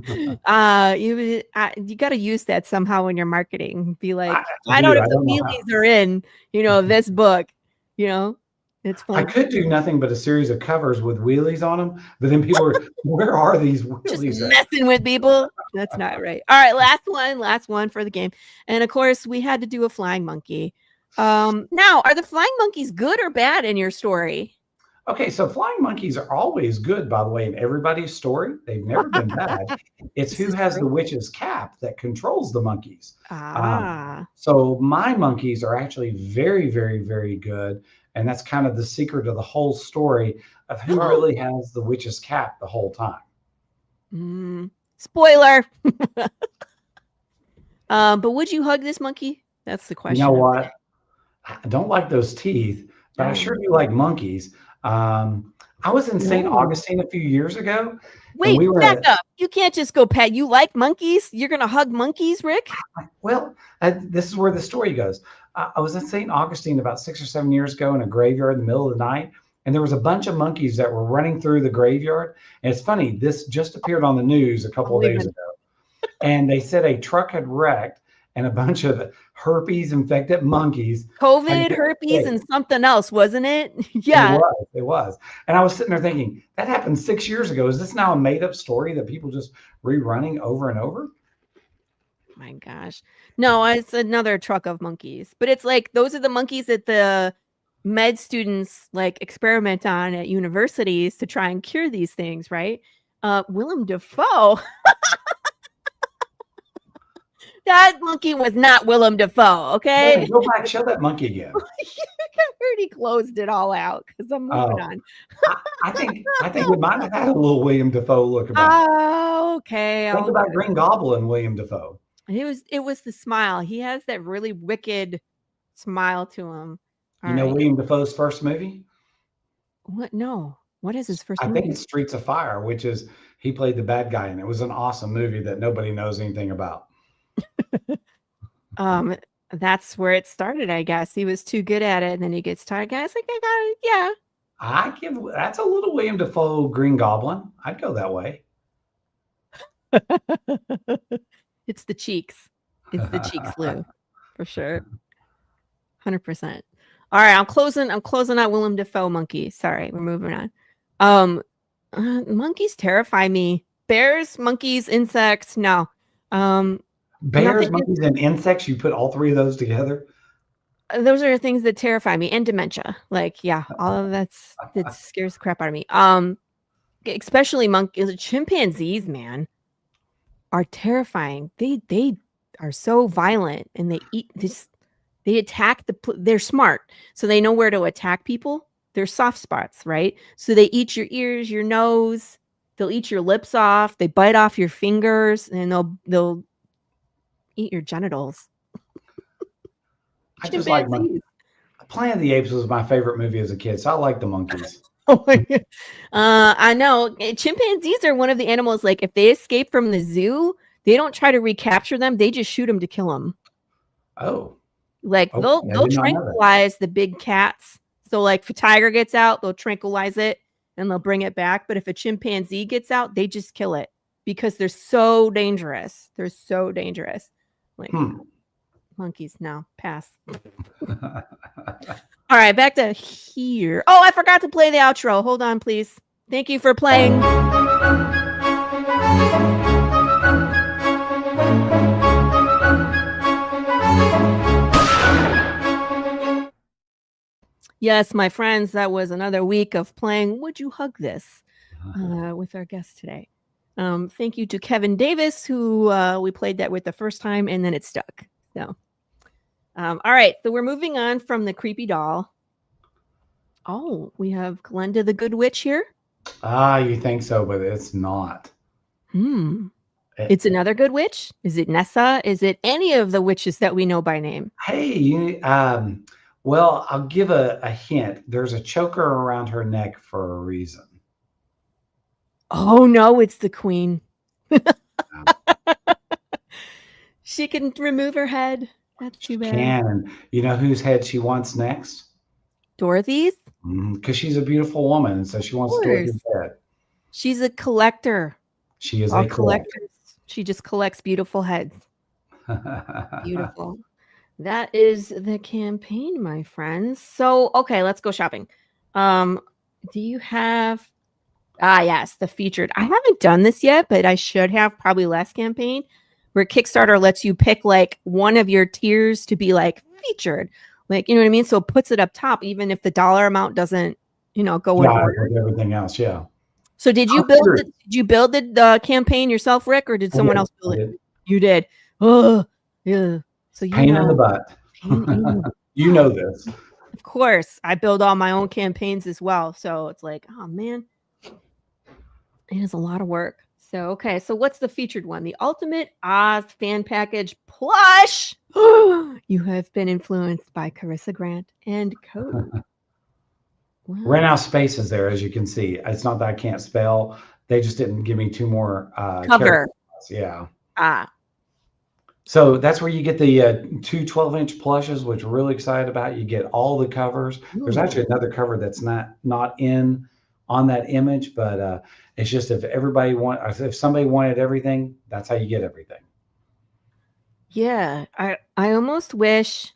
You got to use that somehow in your marketing. Be like, find out if the wheelies are in, this book. It's fun. I could do nothing but a series of covers with wheelies on them, but then people are, where are these wheelies? Just messing with people. That's not right. All right, last one for the game. And of course, we had to do a flying monkey. Now, are the flying monkeys good or bad in your story? Okay, so flying monkeys are always good, by the way, in everybody's story. They've never been bad. It's who has the witch's cap that controls the monkeys. So my monkeys are actually very, very, very good. And that's kind of the secret of the whole story of who really has the witch's cap the whole time. Spoiler. But would you hug this monkey? That's the question. You know what? I don't like those teeth, but I sure do like monkeys. I was in St. Augustine a few years ago. Wait, back up. You can't just go pet. You like monkeys? You're going to hug monkeys, Rick? Well, this is where the story goes. I was in St. Augustine about 6 or 7 years ago in a graveyard in the middle of the night. And there was a bunch of monkeys that were running through the graveyard. And it's funny, this just appeared on the news a couple of days ago. And they said a truck had wrecked and a bunch of herpes infected monkeys. COVID, herpes, and something else, wasn't it? Yeah. It was. And I was sitting there thinking, that happened 6 years ago. Is this now a made up story that people just rerunning over and over? My gosh. No, it's another truck of monkeys. But it's like, those are the monkeys that the med students like experiment on at universities to try and cure these things, right? Willem Dafoe. That monkey was not Willem Dafoe, okay? Hey, go back, show that monkey again. I already closed it all out because I'm moving on. I think we might have had a little William Dafoe look about it. Oh, okay. Think about Green Goblin, William Dafoe. It was the smile. He has that really wicked smile to him. You know William Dafoe's first movie? What? No. What is his first movie? I think it's Streets of Fire, which is he played the bad guy, and it was an awesome movie that nobody knows anything about. That's where it started, I guess. He was too good at it, and then he gets tired. Guys, like, I got it. Yeah. That's a little William Dafoe Green Goblin. I'd go that way. It's the cheeks. It's the cheeks, Lou, for sure. 100%. All right, I'm closing out Willem Dafoe monkey. Sorry, we're moving on. Monkeys terrify me. Bears, monkeys, insects, no. Bears, monkeys, and insects, you put all three of those together? Those are things that terrify me, and dementia. Like, yeah, all of that scares the crap out of me. Especially monkeys. Chimpanzees, man, are terrifying. They are so violent, and they attack they're smart, so they know where to attack people. They're soft spots, right? So they eat your ears, your nose. They'll eat your lips off. They bite off your fingers, and they'll eat your genitals. I just like monkeys. Planet of the Apes was my favorite movie as a kid, so I like the monkeys. Oh my God. I know. Chimpanzees are one of the animals, like, if they escape from the zoo, they don't try to recapture them. They just shoot them to kill them. Oh. Like, they'll tranquilize the big cats. So, like, if a tiger gets out, they'll tranquilize it and they'll bring it back. But if a chimpanzee gets out, they just kill it because they're so dangerous. They're so dangerous. Like, monkeys, no, pass. All right, back to here. Oh, I forgot to play the outro. Hold on, please. Thank you for playing. Yes, my friends, that was another week of playing Would You Hug This with our guest today. Thank you to Kevin Davis, who we played that with the first time, and then it stuck. So, all right. So we're moving on from the creepy doll. Oh, we have Glenda the Good Witch here. You think so, but it's not. It's another good witch? Is it Nessa? Is it any of the witches that we know by name? Hey, well, I'll give a hint. There's a choker around her neck for a reason. Oh, no, it's the queen. She can remove her head. That's too bad. And you know whose head she wants next? Dorothy's? Because she's a beautiful woman, so she wants Dorothy's head. She's a collector. She is All a collector. She just collects beautiful heads. Beautiful. That is the campaign, my friends. So, okay, let's go shopping. Do you have... yes, the featured. I haven't done this yet, but I should have, probably last campaign, where Kickstarter lets you pick like one of your tiers to be like featured. Like, you know what I mean? So it puts it up top, even if the dollar amount doesn't, go in order. With everything else, yeah. So did you build the campaign yourself, Rick, or did someone else build it? You did. Oh, yeah. So pain in the butt. You know this. Of course, I build all my own campaigns as well. So it's like, oh man, it is a lot of work. So, okay. So what's the featured one? The Ultimate Oz Fan Package Plush. You have been influenced by Carissa Grant and Cody. Wow. Ran out of spaces there, as you can see. It's not that I can't spell. They just didn't give me two more cover. Yeah. So that's where you get the two 12-inch plushes, which we're really excited about. You get all the covers. Ooh. There's actually another cover that's not on that image, but it's just if somebody wanted everything, that's how you get everything. Yeah, I almost wish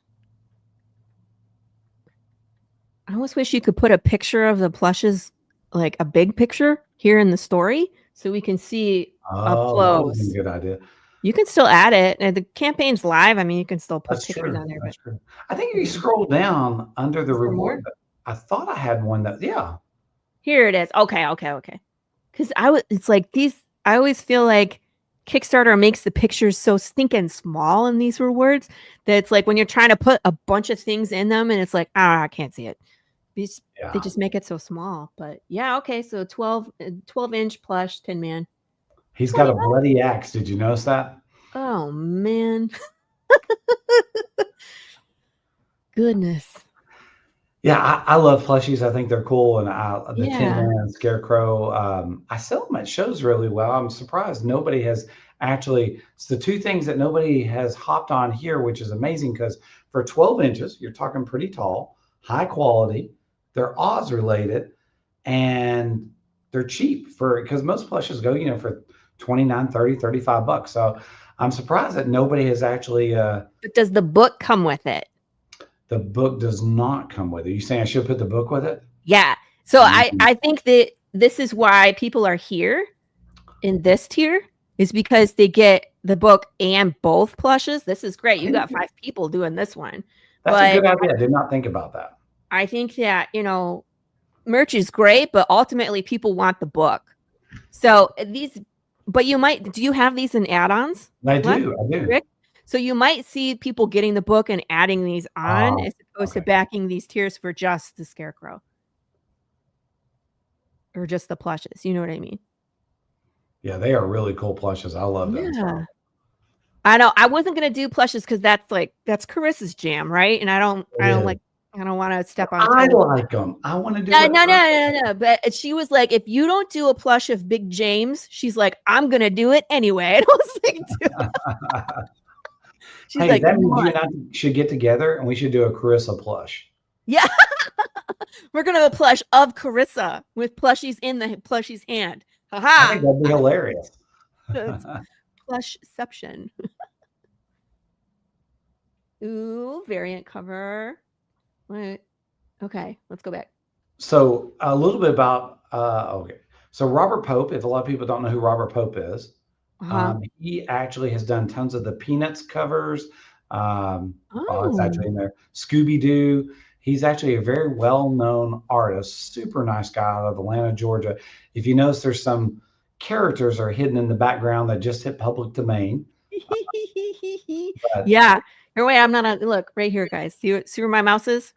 you could put a picture of the plushes, like a big picture here in the story, so we can see up close. That would be a good idea. You can still add it, and the campaign's live. I mean, you can still put pictures on there. That's true. I think if you scroll down under the reward, I thought I had one that, yeah. Here it is. Okay. Because it's like these. I always feel like Kickstarter makes the pictures so stinking small in these rewards that it's like when you're trying to put a bunch of things in them, and it's like, I can't see it. They just make it so small. But yeah, okay. So 12-inch plush Tin Man. He's got a bloody axe. Did you notice that? Oh, man. Goodness. Yeah, I love plushies. I think they're cool. And the Tin Man, Scarecrow, I sell them at shows really well. I'm surprised nobody has actually. It's the two things that nobody has hopped on here, which is amazing because for 12 inches, you're talking pretty tall, high quality. They're Oz related, and they're cheap because most plushes go, for $29, $30, $35. So I'm surprised that nobody has actually. But does the book come with it? The book does not come with it. You saying I should put the book with it? Yeah. So I think that this is why people are here in this tier is because they get the book and both plushes. This is great. You got 5 people doing this one. That's a good idea. I did not think about that. I think that, merch is great, but ultimately people want the book. So but do you have these in add-ons? I do. Rick? So you might see people getting the book and adding these on as opposed to backing these tiers for just the Scarecrow. Or just the plushes. You know what I mean? Yeah, they are really cool plushes. I love them. Yeah. I know. I wasn't going to do plushes because that's Carissa's jam, right? And I don't want to step on. I like them. I want to do it. No. But she was like, if you don't do a plush of Big James, she's like, I'm going to do it anyway. And I was like, she's like, that means you and I should get together and we should do a Carissa plush. Yeah. We're going to have a plush of Carissa with plushies in the plushie's hand. Ha-ha. I think that'd be hilarious. Plushception. Ooh, variant cover. Wait. Okay, let's go back. So a little bit about, So Robert Pope, if a lot of people don't know who Robert Pope is, he actually has done tons of the Peanuts covers. It's actually in there. Scooby-Doo. He's actually a very well-known artist, super nice guy out of Atlanta, Georgia. If you notice, there's some characters are hidden in the background that just hit public domain. Yeah. Wait, I'm not look right here, guys. See where my mouse is?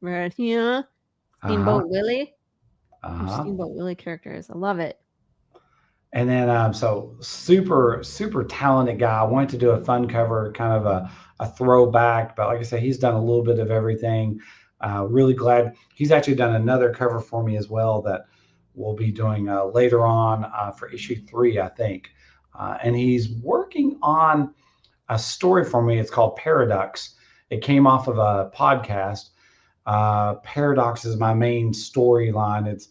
Right here. Steamboat Willie. Steamboat Willie characters. I love it. And then, so super, super talented guy. I wanted to do a fun cover, kind of a throwback, but like I said, he's done a little bit of everything. Really glad he's actually done another cover for me as well that we'll be doing later on for issue 3, I think. And he's working on a story for me. It's called Paradox. It came off of a podcast. Paradox is my main storyline.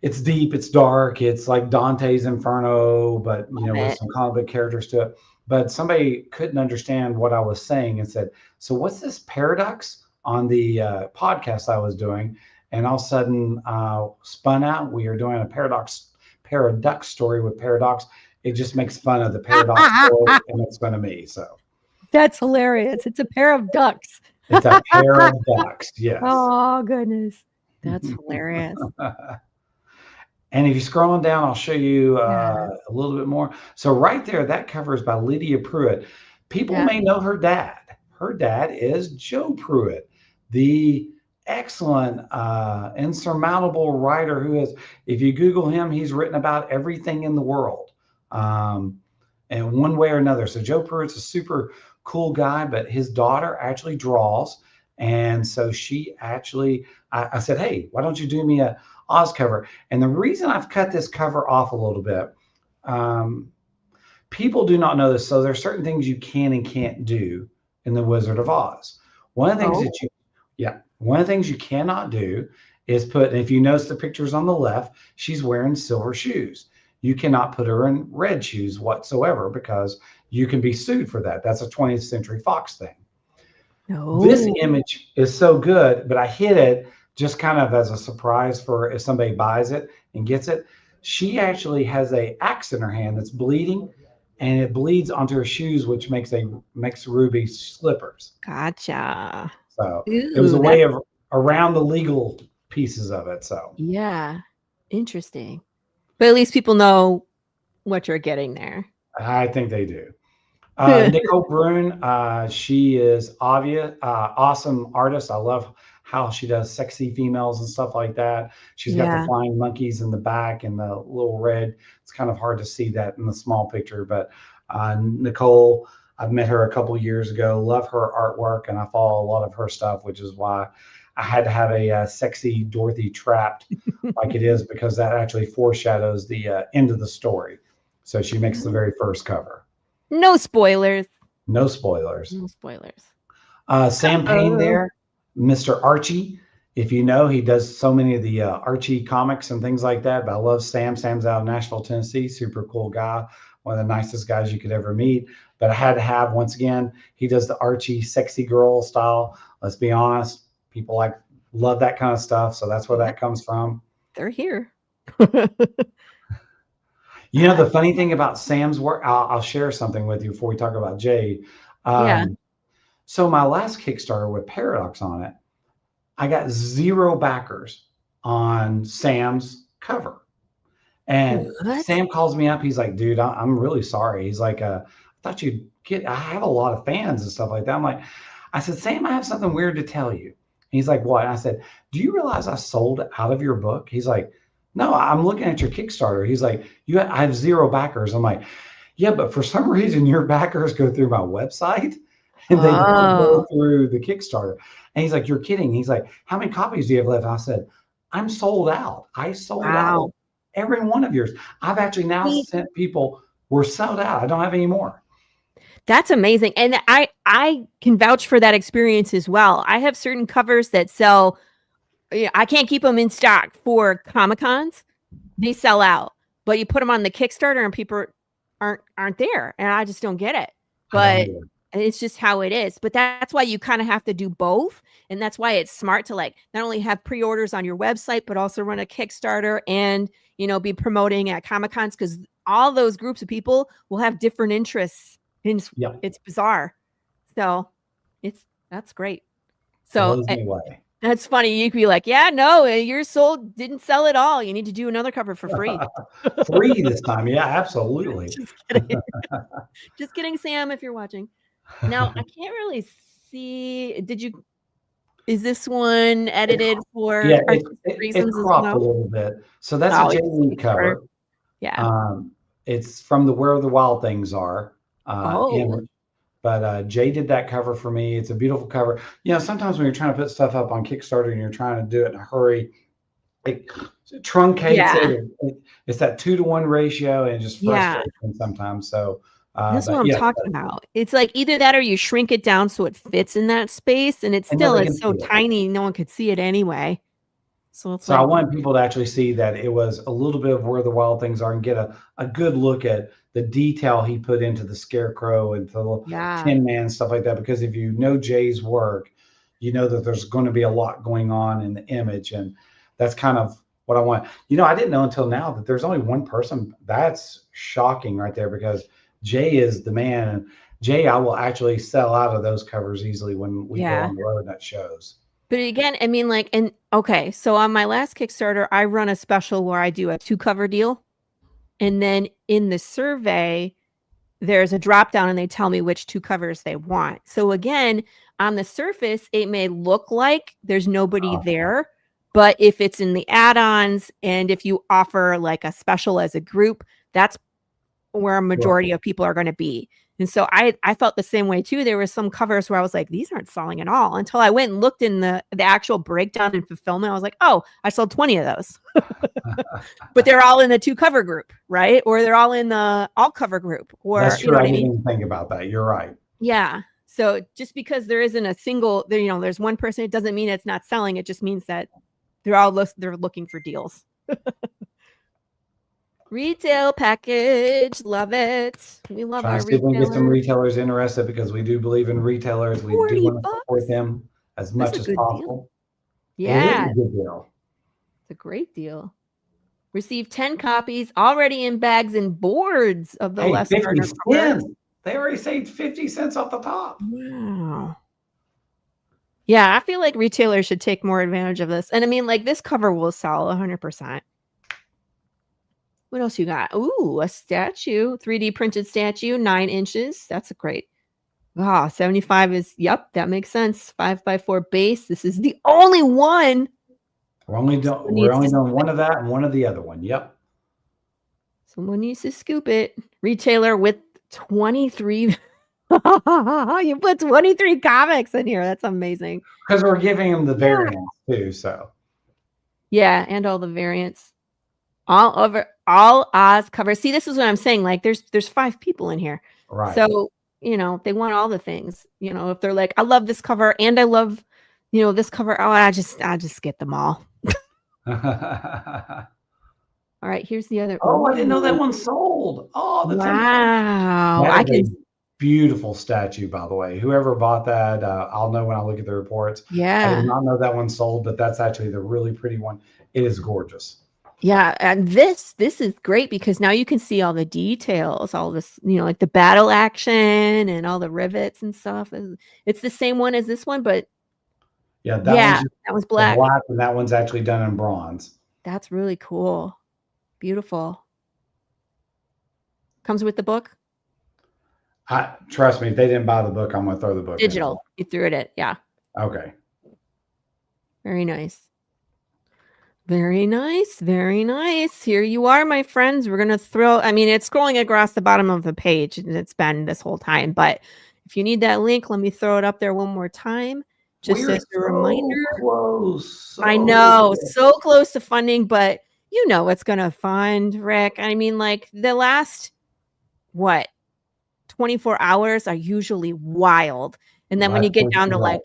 It's deep, it's dark, it's like Dante's Inferno, but Love with it. some comic book characters to it. But somebody couldn't understand what I was saying and said, "So what's this paradox?" on the podcast I was doing, and all of a sudden spun out. We are doing a paradox story with paradox. It just makes fun of the paradox story and makes fun of me. So That's hilarious. It's a pair of ducks. it's a paradox, yes. Oh goodness, that's hilarious. And if you scroll on down, I'll show you Yeah. a little bit more. So right there, that cover is by Lydia Pruitt. People Yeah. may know her dad. Her dad is Joe Pruitt, the excellent, insurmountable writer who is, if you Google him, he's written about everything in the world, in one way or another. So Joe Pruitt's a super cool guy, but his daughter actually draws. And so she actually, I said, "Hey, why don't you do me a Oz cover?" And the reason I've cut this cover off a little bit, people do not know this. So there are certain things you can and can't do in the Wizard of Oz. One of the things one of the things you cannot do is put, and if you notice the pictures on the left, she's wearing silver shoes. You cannot put her in red shoes whatsoever because you can be sued for that. That's a 20th Century Fox thing. No. This image is so good, but I hid it just kind of as a surprise for if somebody buys it and gets it. She actually has an axe in her hand that's bleeding, and it bleeds onto her shoes, which makes Ruby slippers. Gotcha. So it was a way of around the legal pieces of it. So yeah, interesting. But at least people know what you're getting there. I think they do. Nicole Brune, she is awesome artist. I love how she does sexy females and stuff like that. She's got the flying monkeys in the back and the little red. It's kind of hard to see that in the small picture, but Nicole, I've met her a couple years ago. Love her artwork, and I follow a lot of her stuff, which is why I had to have a sexy Dorothy trapped like it is, because that actually foreshadows the end of the story. So she makes the very first cover. No spoilers. No spoilers. No spoilers. Sam Payne there, Mr. Archie. If you know, he does so many of the Archie comics and things like that. But I love Sam. Sam's out of Nashville, Tennessee. Super cool guy. One of the nicest guys you could ever meet. But I had to have, once again, he does the Archie sexy girl style. Let's be honest. People love that kind of stuff. So that's where that comes from. They're here. You know, the funny thing about Sam's work, I'll share something with you before we talk about Jade. So my last Kickstarter with Paradox on it, I got 0 backers on Sam's cover. And Sam calls me up. He's like, "Dude, I'm really sorry." He's like, "I thought I have a lot of fans and stuff like that." I said, "Sam, I have something weird to tell you." He's like, "What?" I said, "Do you realize I sold out of your book?" He's like, "No, I'm looking at your Kickstarter." He's like, "I have 0 backers." I'm like, "Yeah, but for some reason your backers go through my website and they don't go through the Kickstarter." And he's like, "You're kidding." He's like, "How many copies do you have left?" I said, "I'm sold out. I sold out every one of yours. I've actually now sent people, we're sold out. I don't have any more." That's amazing. And I can vouch for that experience as well. I have certain covers that sell. I can't keep them in stock for Comic-Cons. They sell out, but you put them on the Kickstarter and people aren't there, and I just don't get it. But it's just how it is. But that's why you kind of have to do both, and that's why it's smart to not only have pre-orders on your website, but also run a Kickstarter and be promoting at Comic-Cons, because all those groups of people will have different interests. And it's bizarre. So that's great. So that's funny. You could be like, "Yeah, no, your soul didn't sell at all. You need to do another cover for free." Free this time. Yeah, absolutely. Just kidding. Just kidding, Sam, if you're watching. Now, I can't really see. Is this one edited for reasons? It's cropped a little bit. So that's a Jade cover. Yeah. It's from the Where the Wild Things Are image. But Jay did that cover for me. It's a beautiful cover. Sometimes when you're trying to put stuff up on Kickstarter and you're trying to do it in a hurry, it truncates it. It's that 2-to-1 ratio, and it just frustrates me sometimes. So that's what I'm talking about. It's like either that or you shrink it down so it fits in that space, and it's so tiny no one could see it anyway. So it's So I like, want people to actually see that it was a little bit of where the wild things are and get a good look at the detail he put into the scarecrow and the yeah, Tin Man, stuff like that. Because if you know Jay's work, you know that there's going to be a lot going on in the image. And that's kind of what I want. I didn't know until now that there's only one person. That's shocking right there, because Jay is the man. And Jay, I will actually sell out of those covers easily when we go yeah. on the road and that shows. But again, I mean, like, and okay, so on my last Kickstarter, I run a special where I do a 2-cover deal. And then in the survey, there's a drop down and they tell me which 2 covers they want. So again, on the surface, it may look like there's nobody there, but if it's in the add-ons and if you offer like a special as a group, that's where a majority of people are going to be. And so I felt the same way too. There were some covers where I was like, these aren't selling at all, until I went and looked in the actual breakdown and fulfillment. I was like, oh, I sold 20 of those. But they're all in the 2-cover group, right? Or they're all in the all cover group, or That's true. you know what I I didn't mean? even think about that. You're right. Yeah. So just because there isn't a single, there's one person, it doesn't mean it's not selling. It just means that they're looking for deals. Retail package, love it. We love Trying our to see if we can get some retailers. retailers interested, because we do believe in retailers. We do 40 want to bucks. support them as That's much a as good deal. possible. Yeah, It is a good deal. it's a great deal. Receive 10 copies already in bags and boards of the Hey, Les 50 Gardner cover. cents. They already saved 50 cents off the top. Wow. Yeah, I feel like retailers should take more advantage of this. And I mean, like, this cover will sell 100%. What else you got? Ooh, a statue, 3D printed statue, 9 inches. That's a great. Ah, 75 is, yep, that makes sense. 5x4 base. This is the only one. We're only doing one of that and one of the other one. Yep. Someone needs to scoop it. Retailer with 23. You put 23 comics in here. That's amazing. Because we're giving them the variants too. So yeah, and all the variants. All Oz covers. See, this is what I'm saying. Like, there's 5 people in here. right. So, they want all the things. If they're like, I love this cover and I love, this cover. Oh, I just get them all. All right, here's the other. Oh, I didn't know that one sold. Oh, that's wow. that is a beautiful statue, by the way. Whoever bought that, I'll know when I look at the reports. I Yeah. did not know that one sold, but that's actually the really pretty one. It is gorgeous. Yeah, and this is great because now you can see all the details, all this, like the battle action and all the rivets and stuff. It's the same one as this one, but Yeah, that was black. And that one's actually done in bronze. That's really cool. Beautiful. Comes with the book? Trust me, if they didn't buy the book, I'm going to throw the book Digital. in. You threw it in. Yeah. Okay. Very nice. Very nice. Very nice. Here you are, my friends. We're going to it's scrolling across the bottom of the page, and it's been this whole time. But if you need that link, let me throw it up there one more time. Just as a reminder. Close. I know. So close to funding, but you know what's going to fund, Rick. I mean, like the last, 24 hours are usually wild. And then when you get down to like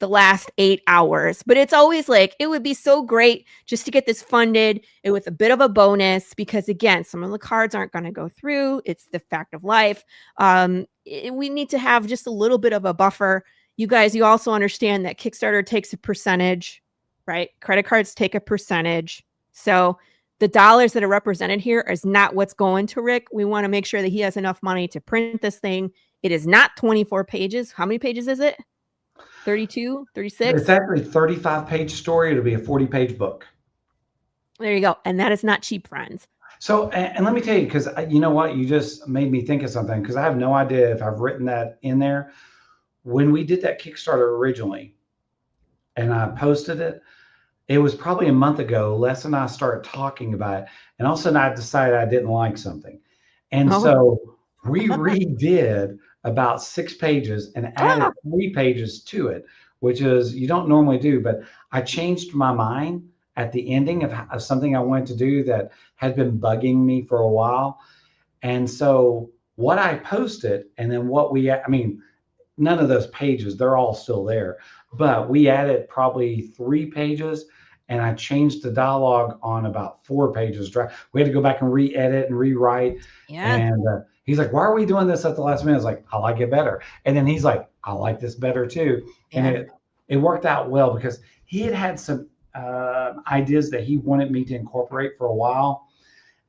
the last 8 hours, but it's always like, it would be so great just to get this funded and with a bit of a bonus, because again, some of the cards aren't going to go through. It's the fact of life. We need to have just a little bit of a buffer. You guys, you also understand that Kickstarter takes a percentage, right? Credit cards take a percentage. So the dollars that are represented here is not what's going to Rick. We want to make sure that he has enough money to print this thing. It is not 24 pages. How many pages is it? 32, 36? It's actually a 35-page story. It'll be a 40-page book. There you go. And that is not cheap, friends. So, and let me tell you, because you know what? You just made me think of something, because I have no idea if I've written that in there. When we did that Kickstarter originally, and I posted it, it was probably a month ago. Les and I started talking about it, and all of a sudden I decided I didn't like something. And so we redid about 6 pages and added 3 pages to it, which is, you don't normally do, but I changed my mind at the ending of something I wanted to do that had been bugging me for a while. And so what I posted, and then none of those pages, they're all still there, but we added probably 3 pages. and I changed the dialogue on about 4 pages. We had to go back and re-edit and rewrite. Yeah. And he's like, "Why are we doing this at the last minute?" I was like, "I like it better." And then he's like, "I like this better too." Yeah. And it worked out well because he had some ideas that he wanted me to incorporate for a while.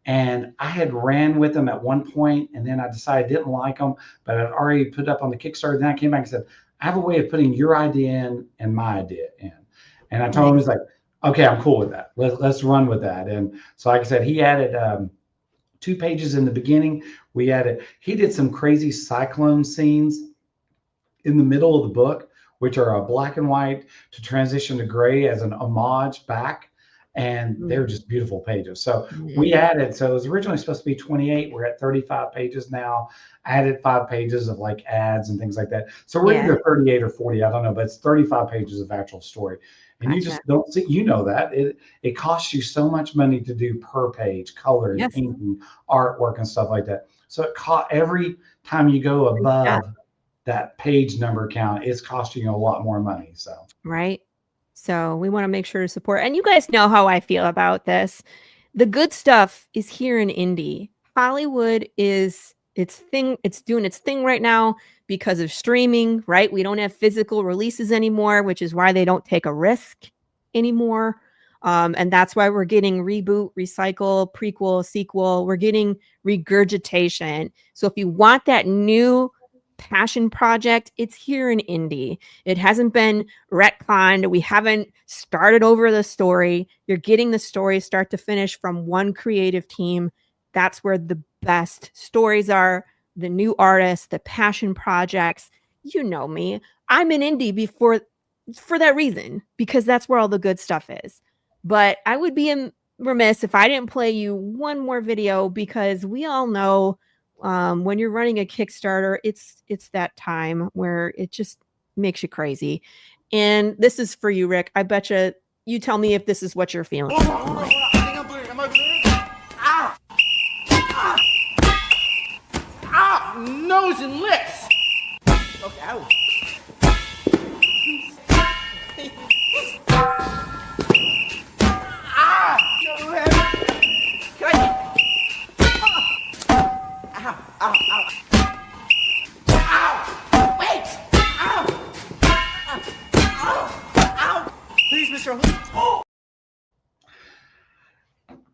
And I had ran with them at one point, and then I decided I didn't like them, but I'd already put up on the Kickstarter. Then I came back and said, "I have a way of putting your idea in and my idea in." And I told him, he's like, "Okay, I'm cool with that. Let's run with that." And so, like I said, he added 2 pages in the beginning. He did some crazy cyclone scenes in the middle of the book, which are black and white to transition to gray as an homage back. And they're just beautiful pages. So we added, so it was originally supposed to be 28. We're at 35 pages now. Added 5 pages of like ads and things like that. So we're either 38 or 40, I don't know, but it's 35 pages of actual story. And you just don't see, that it costs you so much money to do per page, color and inking, artwork and stuff like that. So it every time you go above that page number count, it's costing you a lot more money. So right. So we want to make sure to support. And you guys know how I feel about this. The good stuff is here in indie. Hollywood is doing its thing right now because of streaming, right? We don't have physical releases anymore, which is why they don't take a risk anymore. And that's why we're getting reboot, recycle, prequel, sequel. We're getting regurgitation. So if you want that new passion project, it's here in indie. It hasn't been retconned. We haven't started over the story. You're getting the story start to finish from one creative team. That's where the best stories are, the new artists, the passion projects. You know me. I'm in indie for that reason, because that's where all the good stuff is. But I would be remiss if I didn't play you one more video, because we all know when you're running a Kickstarter, it's that time where it just makes you crazy. And this is for you, Rick. I bet you tell me if this is what you're feeling. I think I'm bleeding. Am I bleeding? Ow! Ow! Nose and lips! Okay, ow.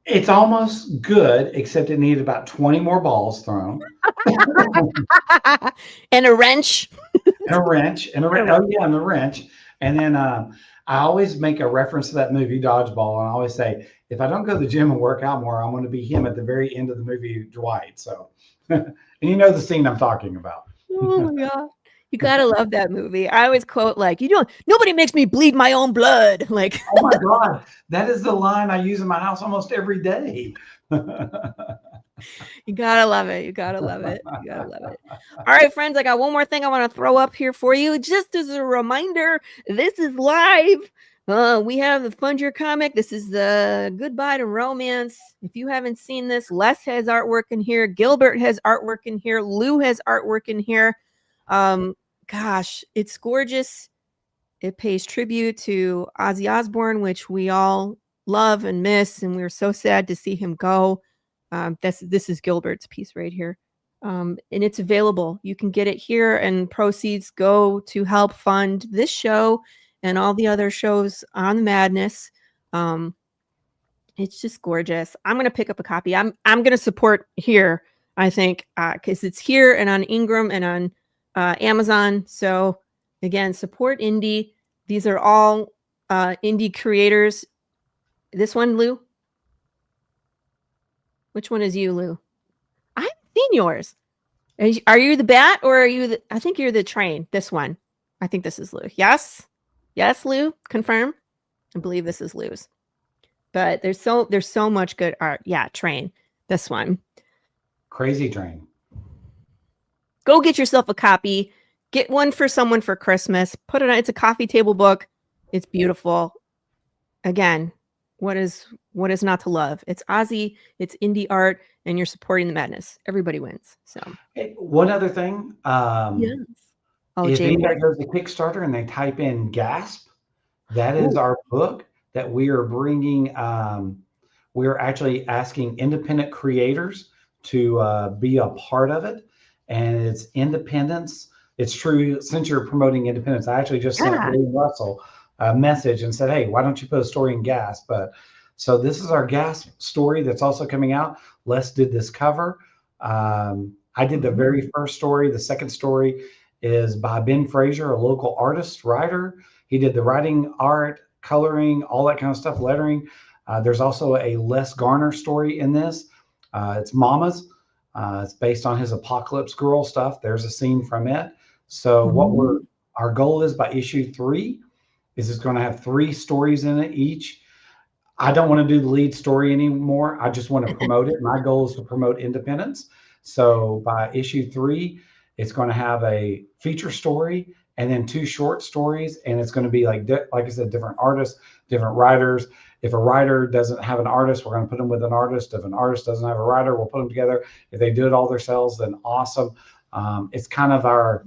It's almost good, except it needed about 20 more balls thrown. And a wrench. And a wrench. Oh, yeah, and a wrench. And then I always make a reference to that movie, Dodgeball. And I always say, if I don't go to the gym and work out more, I'm going to be him at the very end of the movie, Dwight. So, and you know the scene I'm talking about. Oh, my God. You gotta love that movie. I always quote, like, nobody makes me bleed my own blood. Like, oh my God, that is the line I use in my house almost every day. You gotta love it. You gotta love it. You gotta love it. All right, friends, I got one more thing I want to throw up here for you. Just as a reminder, this is live. We have the Fund Your Comic. This is the Goodbye to Romance. If you haven't seen this, Les has artwork in here. Gilbert has artwork in here. Lou has artwork in here. Gosh, it's gorgeous. It pays tribute to Ozzy Osbourne, which we all love and miss, and we're so sad to see him go. This is Gilbert's piece right here. And it's available. You can get it here, and proceeds go to help fund this show and all the other shows on Madness. It's just gorgeous. I'm going to pick up a copy. I'm going to support here, I think, because it's here and on Ingram and on Amazon. So again, support indie. These are all indie creators. This one, Lou. Which one is you, Lou? I haven't seen yours. Are you the bat, or are you I think you're the train. This one. I think this is Lou. Yes, Lou. Confirm. I believe this is Lou's. But there's so much good art. Yeah, train. This one. Crazy Train. Go get yourself a copy. Get one for someone for Christmas. Put it on. It's a coffee table book. It's beautiful. Again, what is not to love? It's Ozzy. It's indie art, and you're supporting the madness. Everybody wins. So, hey, one other thing. Yes. Oh, if Jamie anybody goes to Kickstarter and they type in "Gasp," that is our book that we are bringing. We're actually asking independent creators to be a part of it, and it's independence. It's true. Since you're promoting independence, I actually just sent William Russell a message and said, "Hey, why don't you put a story in Gas?" But so this is our Gas story that's also coming out. Les did this cover. I did the very first story. The second story is by Ben Fraser, a local artist, writer. He did the writing, art, coloring, all that kind of stuff, lettering. There's also a Les Garner story in this. It's Mama's. It's based on his Apocalypse Girl stuff. There's a scene from it. So our goal is by issue 3 is it's going to have 3 stories in it each. I don't want to do the lead story anymore. I just want to promote it. My goal is to promote independence. So by issue 3, it's going to have a feature story and then 2 short stories. And it's going to be like I said, different artists, different writers. If a writer doesn't have an artist, we're going to put them with an artist. If an artist doesn't have a writer, we'll put them together. If they do it all themselves, then awesome. It's kind of our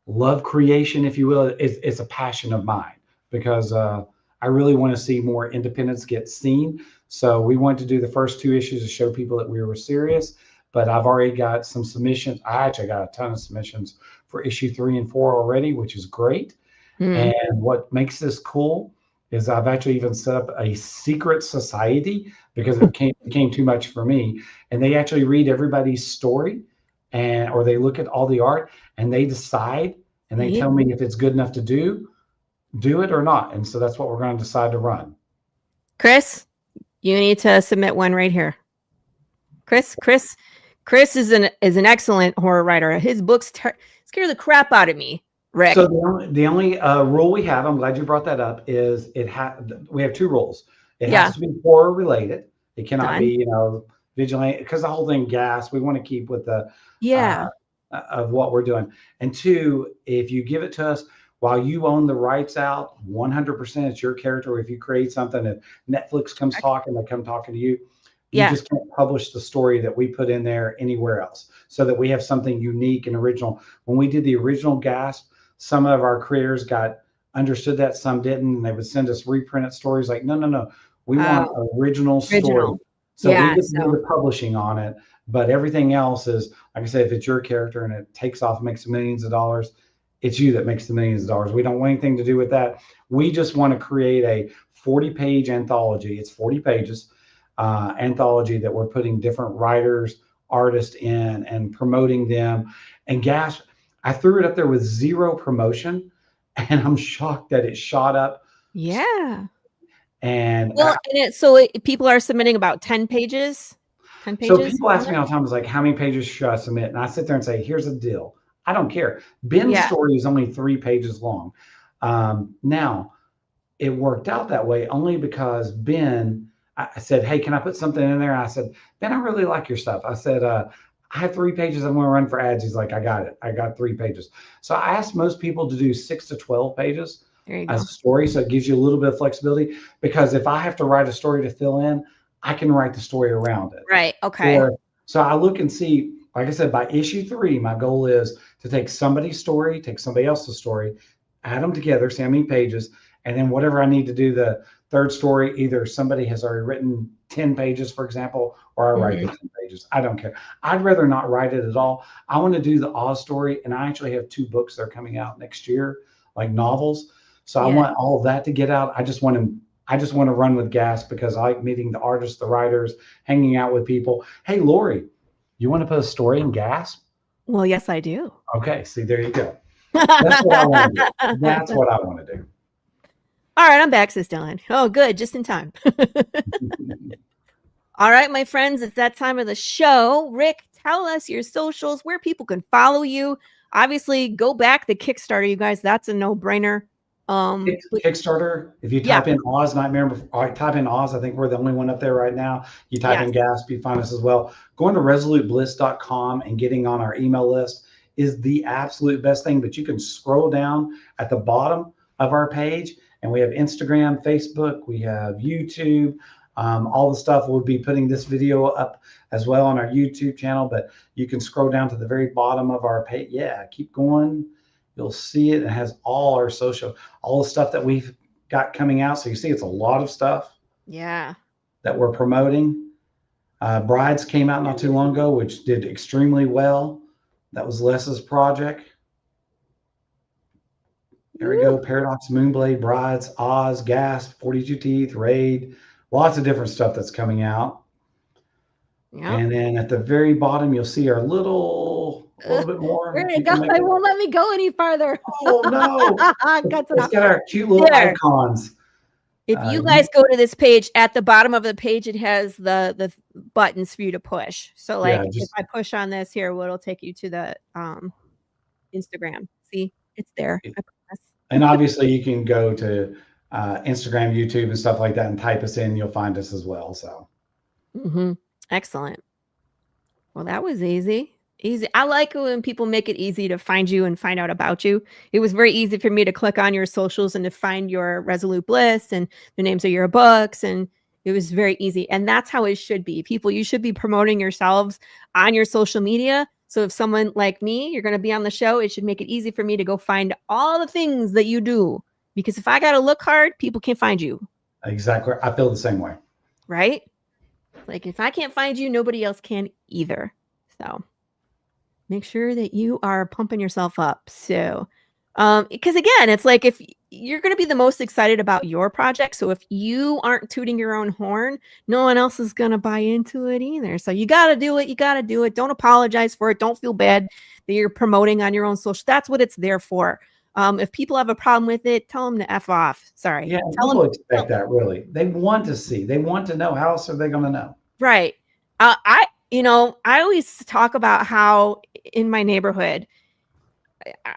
love creation, if you will. It's a passion of mine because I really want to see more independence get seen. So we want to do the first 2 issues to show people that we were serious. But I've already got some submissions. I actually got a ton of submissions for issue 3 and 4 already, which is great. And what makes this cool is I've actually even set up a secret society because it became too much for me. And they actually read everybody's story or they look at all the art and they decide and they tell me if it's good enough to do it or not. And so that's what we're going to decide to run. Chris, you need to submit one right here. Chris is an excellent horror writer. His books scare the crap out of me, Rick. So the only rule we have, I'm glad you brought that up, is we have 2 rules. It has to be horror related. It cannot be, vigilante, because the whole thing Gas. We want to keep with the of what we're doing. And 2, if you give it to us while you own the rights out, 100% it's your character. If you create something, if Netflix comes talking, they come talking to you. You just can't publish the story that we put in there anywhere else, so that we have something unique and original. When we did the original Gasp, some of our creators understood that, some didn't, and they would send us reprinted stories like, no, we want original story. So we get to do the publishing on it, but everything else is, like I said, if it's your character and it takes off, makes millions of dollars, it's you that makes the millions of dollars. We don't want anything to do with that. We just want to create a 40-page anthology. It's 40 pages. Anthology that we're putting different writers, artists in and promoting them. And Gas, I threw it up there with 0 promotion, and I'm shocked that it shot up. Yeah. And people are submitting about 10 pages. 10 pages. So people ask me all the time, like, how many pages should I submit? And I sit there and say, here's the deal. I don't care. Ben's story is only 3 pages long. Now, it worked out that way only because Ben, I said, hey, can I put something in there? And I said, Ben, I really like your stuff. I said, I have 3 pages. I'm going to run for ads. He's like, I got it. I got 3 pages. So I asked most people to do 6 to 12 pages as a story. So it gives you a little bit of flexibility, because if I have to write a story to fill in, I can write the story around it. Right. Okay. So I look and see, like I said, by issue 3, my goal is to take somebody's story, take somebody else's story, add them together, see how many pages, and then whatever I need to do the 3rd story, either somebody has already written 10 pages, for example, or I write the 10 pages. I don't care. I'd rather not write it at all. I want to do the Oz story, and I actually have 2 books that are coming out next year, like novels. So I want all of that to get out. I just want to run with Gas because I like meeting the artists, the writers, hanging out with people. Hey, Laurie, you want to put a story in Gas? Well, yes, I do. Okay, see, there you go. That's what I want to do. That's what I want to do. All right, I'm back, Sis Dylan. Oh, good, just in time. All right, my friends, it's that time of the show. Rick, tell us your socials, where people can follow you. Obviously, go back the Kickstarter, you guys. That's a no-brainer. Kickstarter, if you type in Oz Nightmare, type in Oz, I think we're the only one up there right now. You type in Gasp, you find us as well. Going to resolutebliss.com and getting on our email list is the absolute best thing. But you can scroll down at the bottom of our page, and we have Instagram, Facebook, we have YouTube, all the stuff. We'll be putting this video up as well on our YouTube channel, but you can scroll down to the very bottom of our page. Yeah, keep going. You'll see it. It has all our social, all the stuff that we've got coming out. So you see, it's a lot of stuff Yeah. that we're promoting. Brides came out not too long ago, which did extremely well. That was Les's project. There we go. Paradox, Moonblade, Brides, Oz, Gasp, 42 Teeth, Raid. Lots of different stuff that's coming out. Yeah. And then at the very bottom, you'll see our a little bit more. Where'd it go? It won't let me go any farther. Oh, no. Cuts it It's off. got our cute little There. icons. If you guys go to this page, at the bottom of the page, it has the buttons for you to push. So like if I push on this here, it'll take you to the Instagram. See, it's there. I promise. And obviously you can go to Instagram, YouTube, and stuff like that and type us in. You'll find us as well. So Excellent. Well, that was easy. I like it when people make it easy to find you and find out about you. It was very easy for me to click on your socials and to find your Resolute Bliss and the names of your books. And it was very easy. And that's how it should be. People, you should be promoting yourselves on your social media. So if someone like me, you're going to be on the show, it should make it easy for me to go find all the things that you do. Because if I got to look hard, people can't find you. Exactly. I feel the same way. Right? Like if I can't find you, nobody else can either. So make sure that you are pumping yourself up. So, because again, it's like if you're going to be the most excited about your project. So if you aren't tooting your own horn, no one else is going to buy into it either. So you got to do it. You got to do it. Don't apologize for it. Don't feel bad that you're promoting on your own social. That's what it's there for. If people have a problem with it, tell them to F off. Sorry. Yeah, people expect that really. They want to see. They want to know. How else are they going to know? Right. I always talk about how in my neighborhood,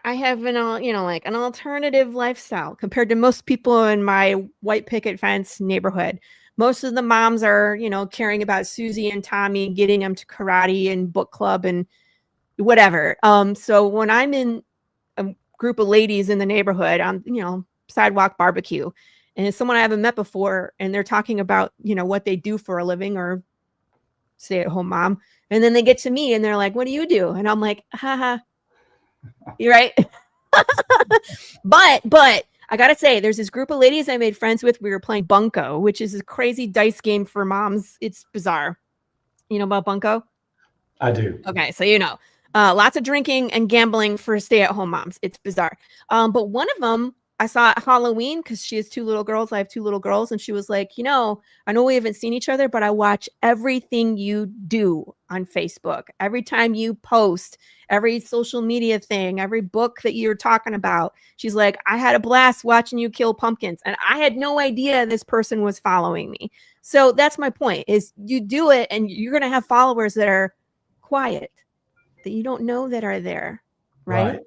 I have an alternative lifestyle compared to most people in my white picket fence neighborhood. Most of the moms are, caring about Susie and Tommy, getting them to karate and book club and whatever. So when I'm in a group of ladies in the neighborhood on, sidewalk barbecue, and it's someone I haven't met before, and they're talking about, what they do for a living or stay-at-home mom, and then they get to me and they're like, what do you do? And I'm like, haha. You're right. but I gotta say, there's this group of ladies I made friends with. We were playing Bunko, which is a crazy dice game for moms. It's bizarre. You know about Bunko? I do. Okay, so lots of drinking and gambling for stay-at-home moms. It's bizarre. But one of them I saw at Halloween because she has two little girls. I have two little girls. And she was like, I know we haven't seen each other, but I watch everything you do on Facebook. Every time you post, every social media thing, every book that you're talking about. She's like, I had a blast watching you kill pumpkins. And I had no idea this person was following me. So that's my point is you do it and you're going to have followers that are quiet, that you don't know that are there. Right.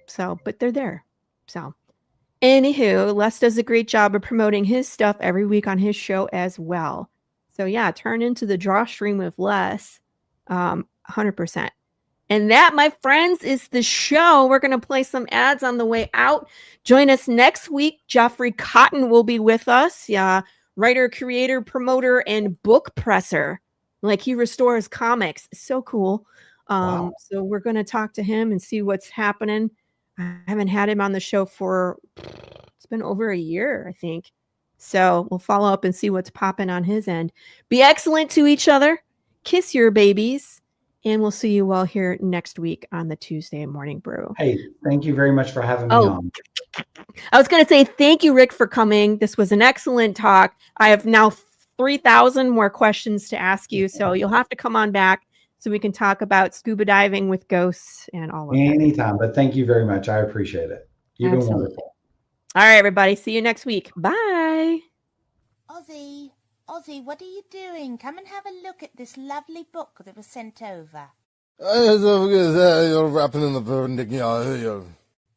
So, but they're there. So. Anywho, Les does a great job of promoting his stuff every week on his show as well. So yeah, turn into the Drawstream with Les, 100%. And that, my friends, is the show. We're going to play some ads on the way out. Join us next week. Joffrey Cotton will be with us. Yeah, writer, creator, promoter, and book presser. Like he restores comics. So cool. Wow. So we're going to talk to him and see what's happening. I haven't had him on the show it's been over a year, I think. So we'll follow up and see what's popping on his end. Be excellent to each other. Kiss your babies. And we'll see you all here next week on the Tuesday Morning Brew. Hey, thank you very much for having me on. I was going to say thank you, Rick, for coming. This was an excellent talk. I have now 3,000 more questions to ask you. So you'll have to come on back so we can talk about scuba diving with ghosts and all of that. Anytime, but thank you very much. I appreciate it. You've been wonderful. All right, everybody. See you next week. Bye. Ozzy, what are you doing? Come and have a look at this lovely book that was sent over. You're wrapping in the perpendicular.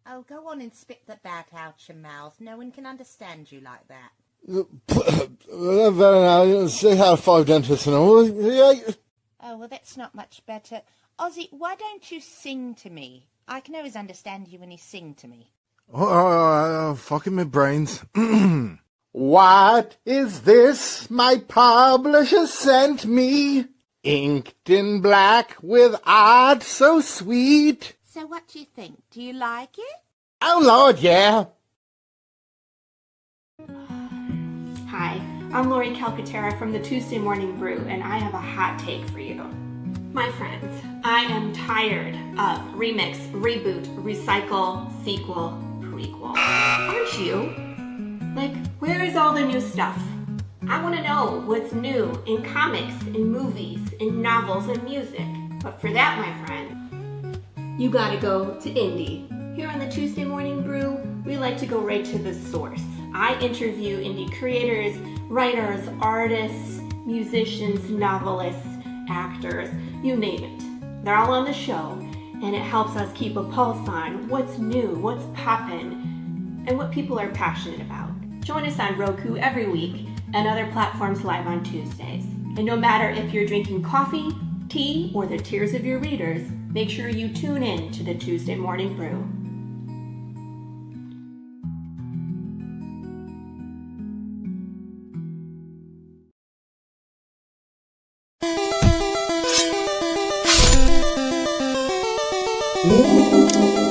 Oh, go on and spit the bat out your mouth. No one can understand you like that. Very nice. Say how 5 dentists and all. Oh, well, that's not much better. Ozzy, why don't you sing to me? I can always understand you when you sing to me. Fucking my brains. What is this my publisher sent me? Inked in black with art so sweet. So what do you think? Do you like it? Oh, Lord, yeah. Hi, I'm Laurie Calcaterra from the Tuesday Morning Brew, and I have a hot take for you. My friends, I am tired of remix, reboot, recycle, sequel, prequel. Aren't you? Like, where is all the new stuff? I want to know what's new in comics, in movies, in novels, and music. But for that, my friend, you gotta go to indie. Here on the Tuesday Morning Brew, we like to go right to the source. I interview indie creators, writers, artists, musicians, novelists, actors, you name it. They're all on the show, and it helps us keep a pulse on what's new, what's poppin', and what people are passionate about. Join us on Roku every week and other platforms live on Tuesdays. And no matter if you're drinking coffee, tea, or the tears of your readers, make sure you tune in to the Tuesday Morning Brew. Ooh.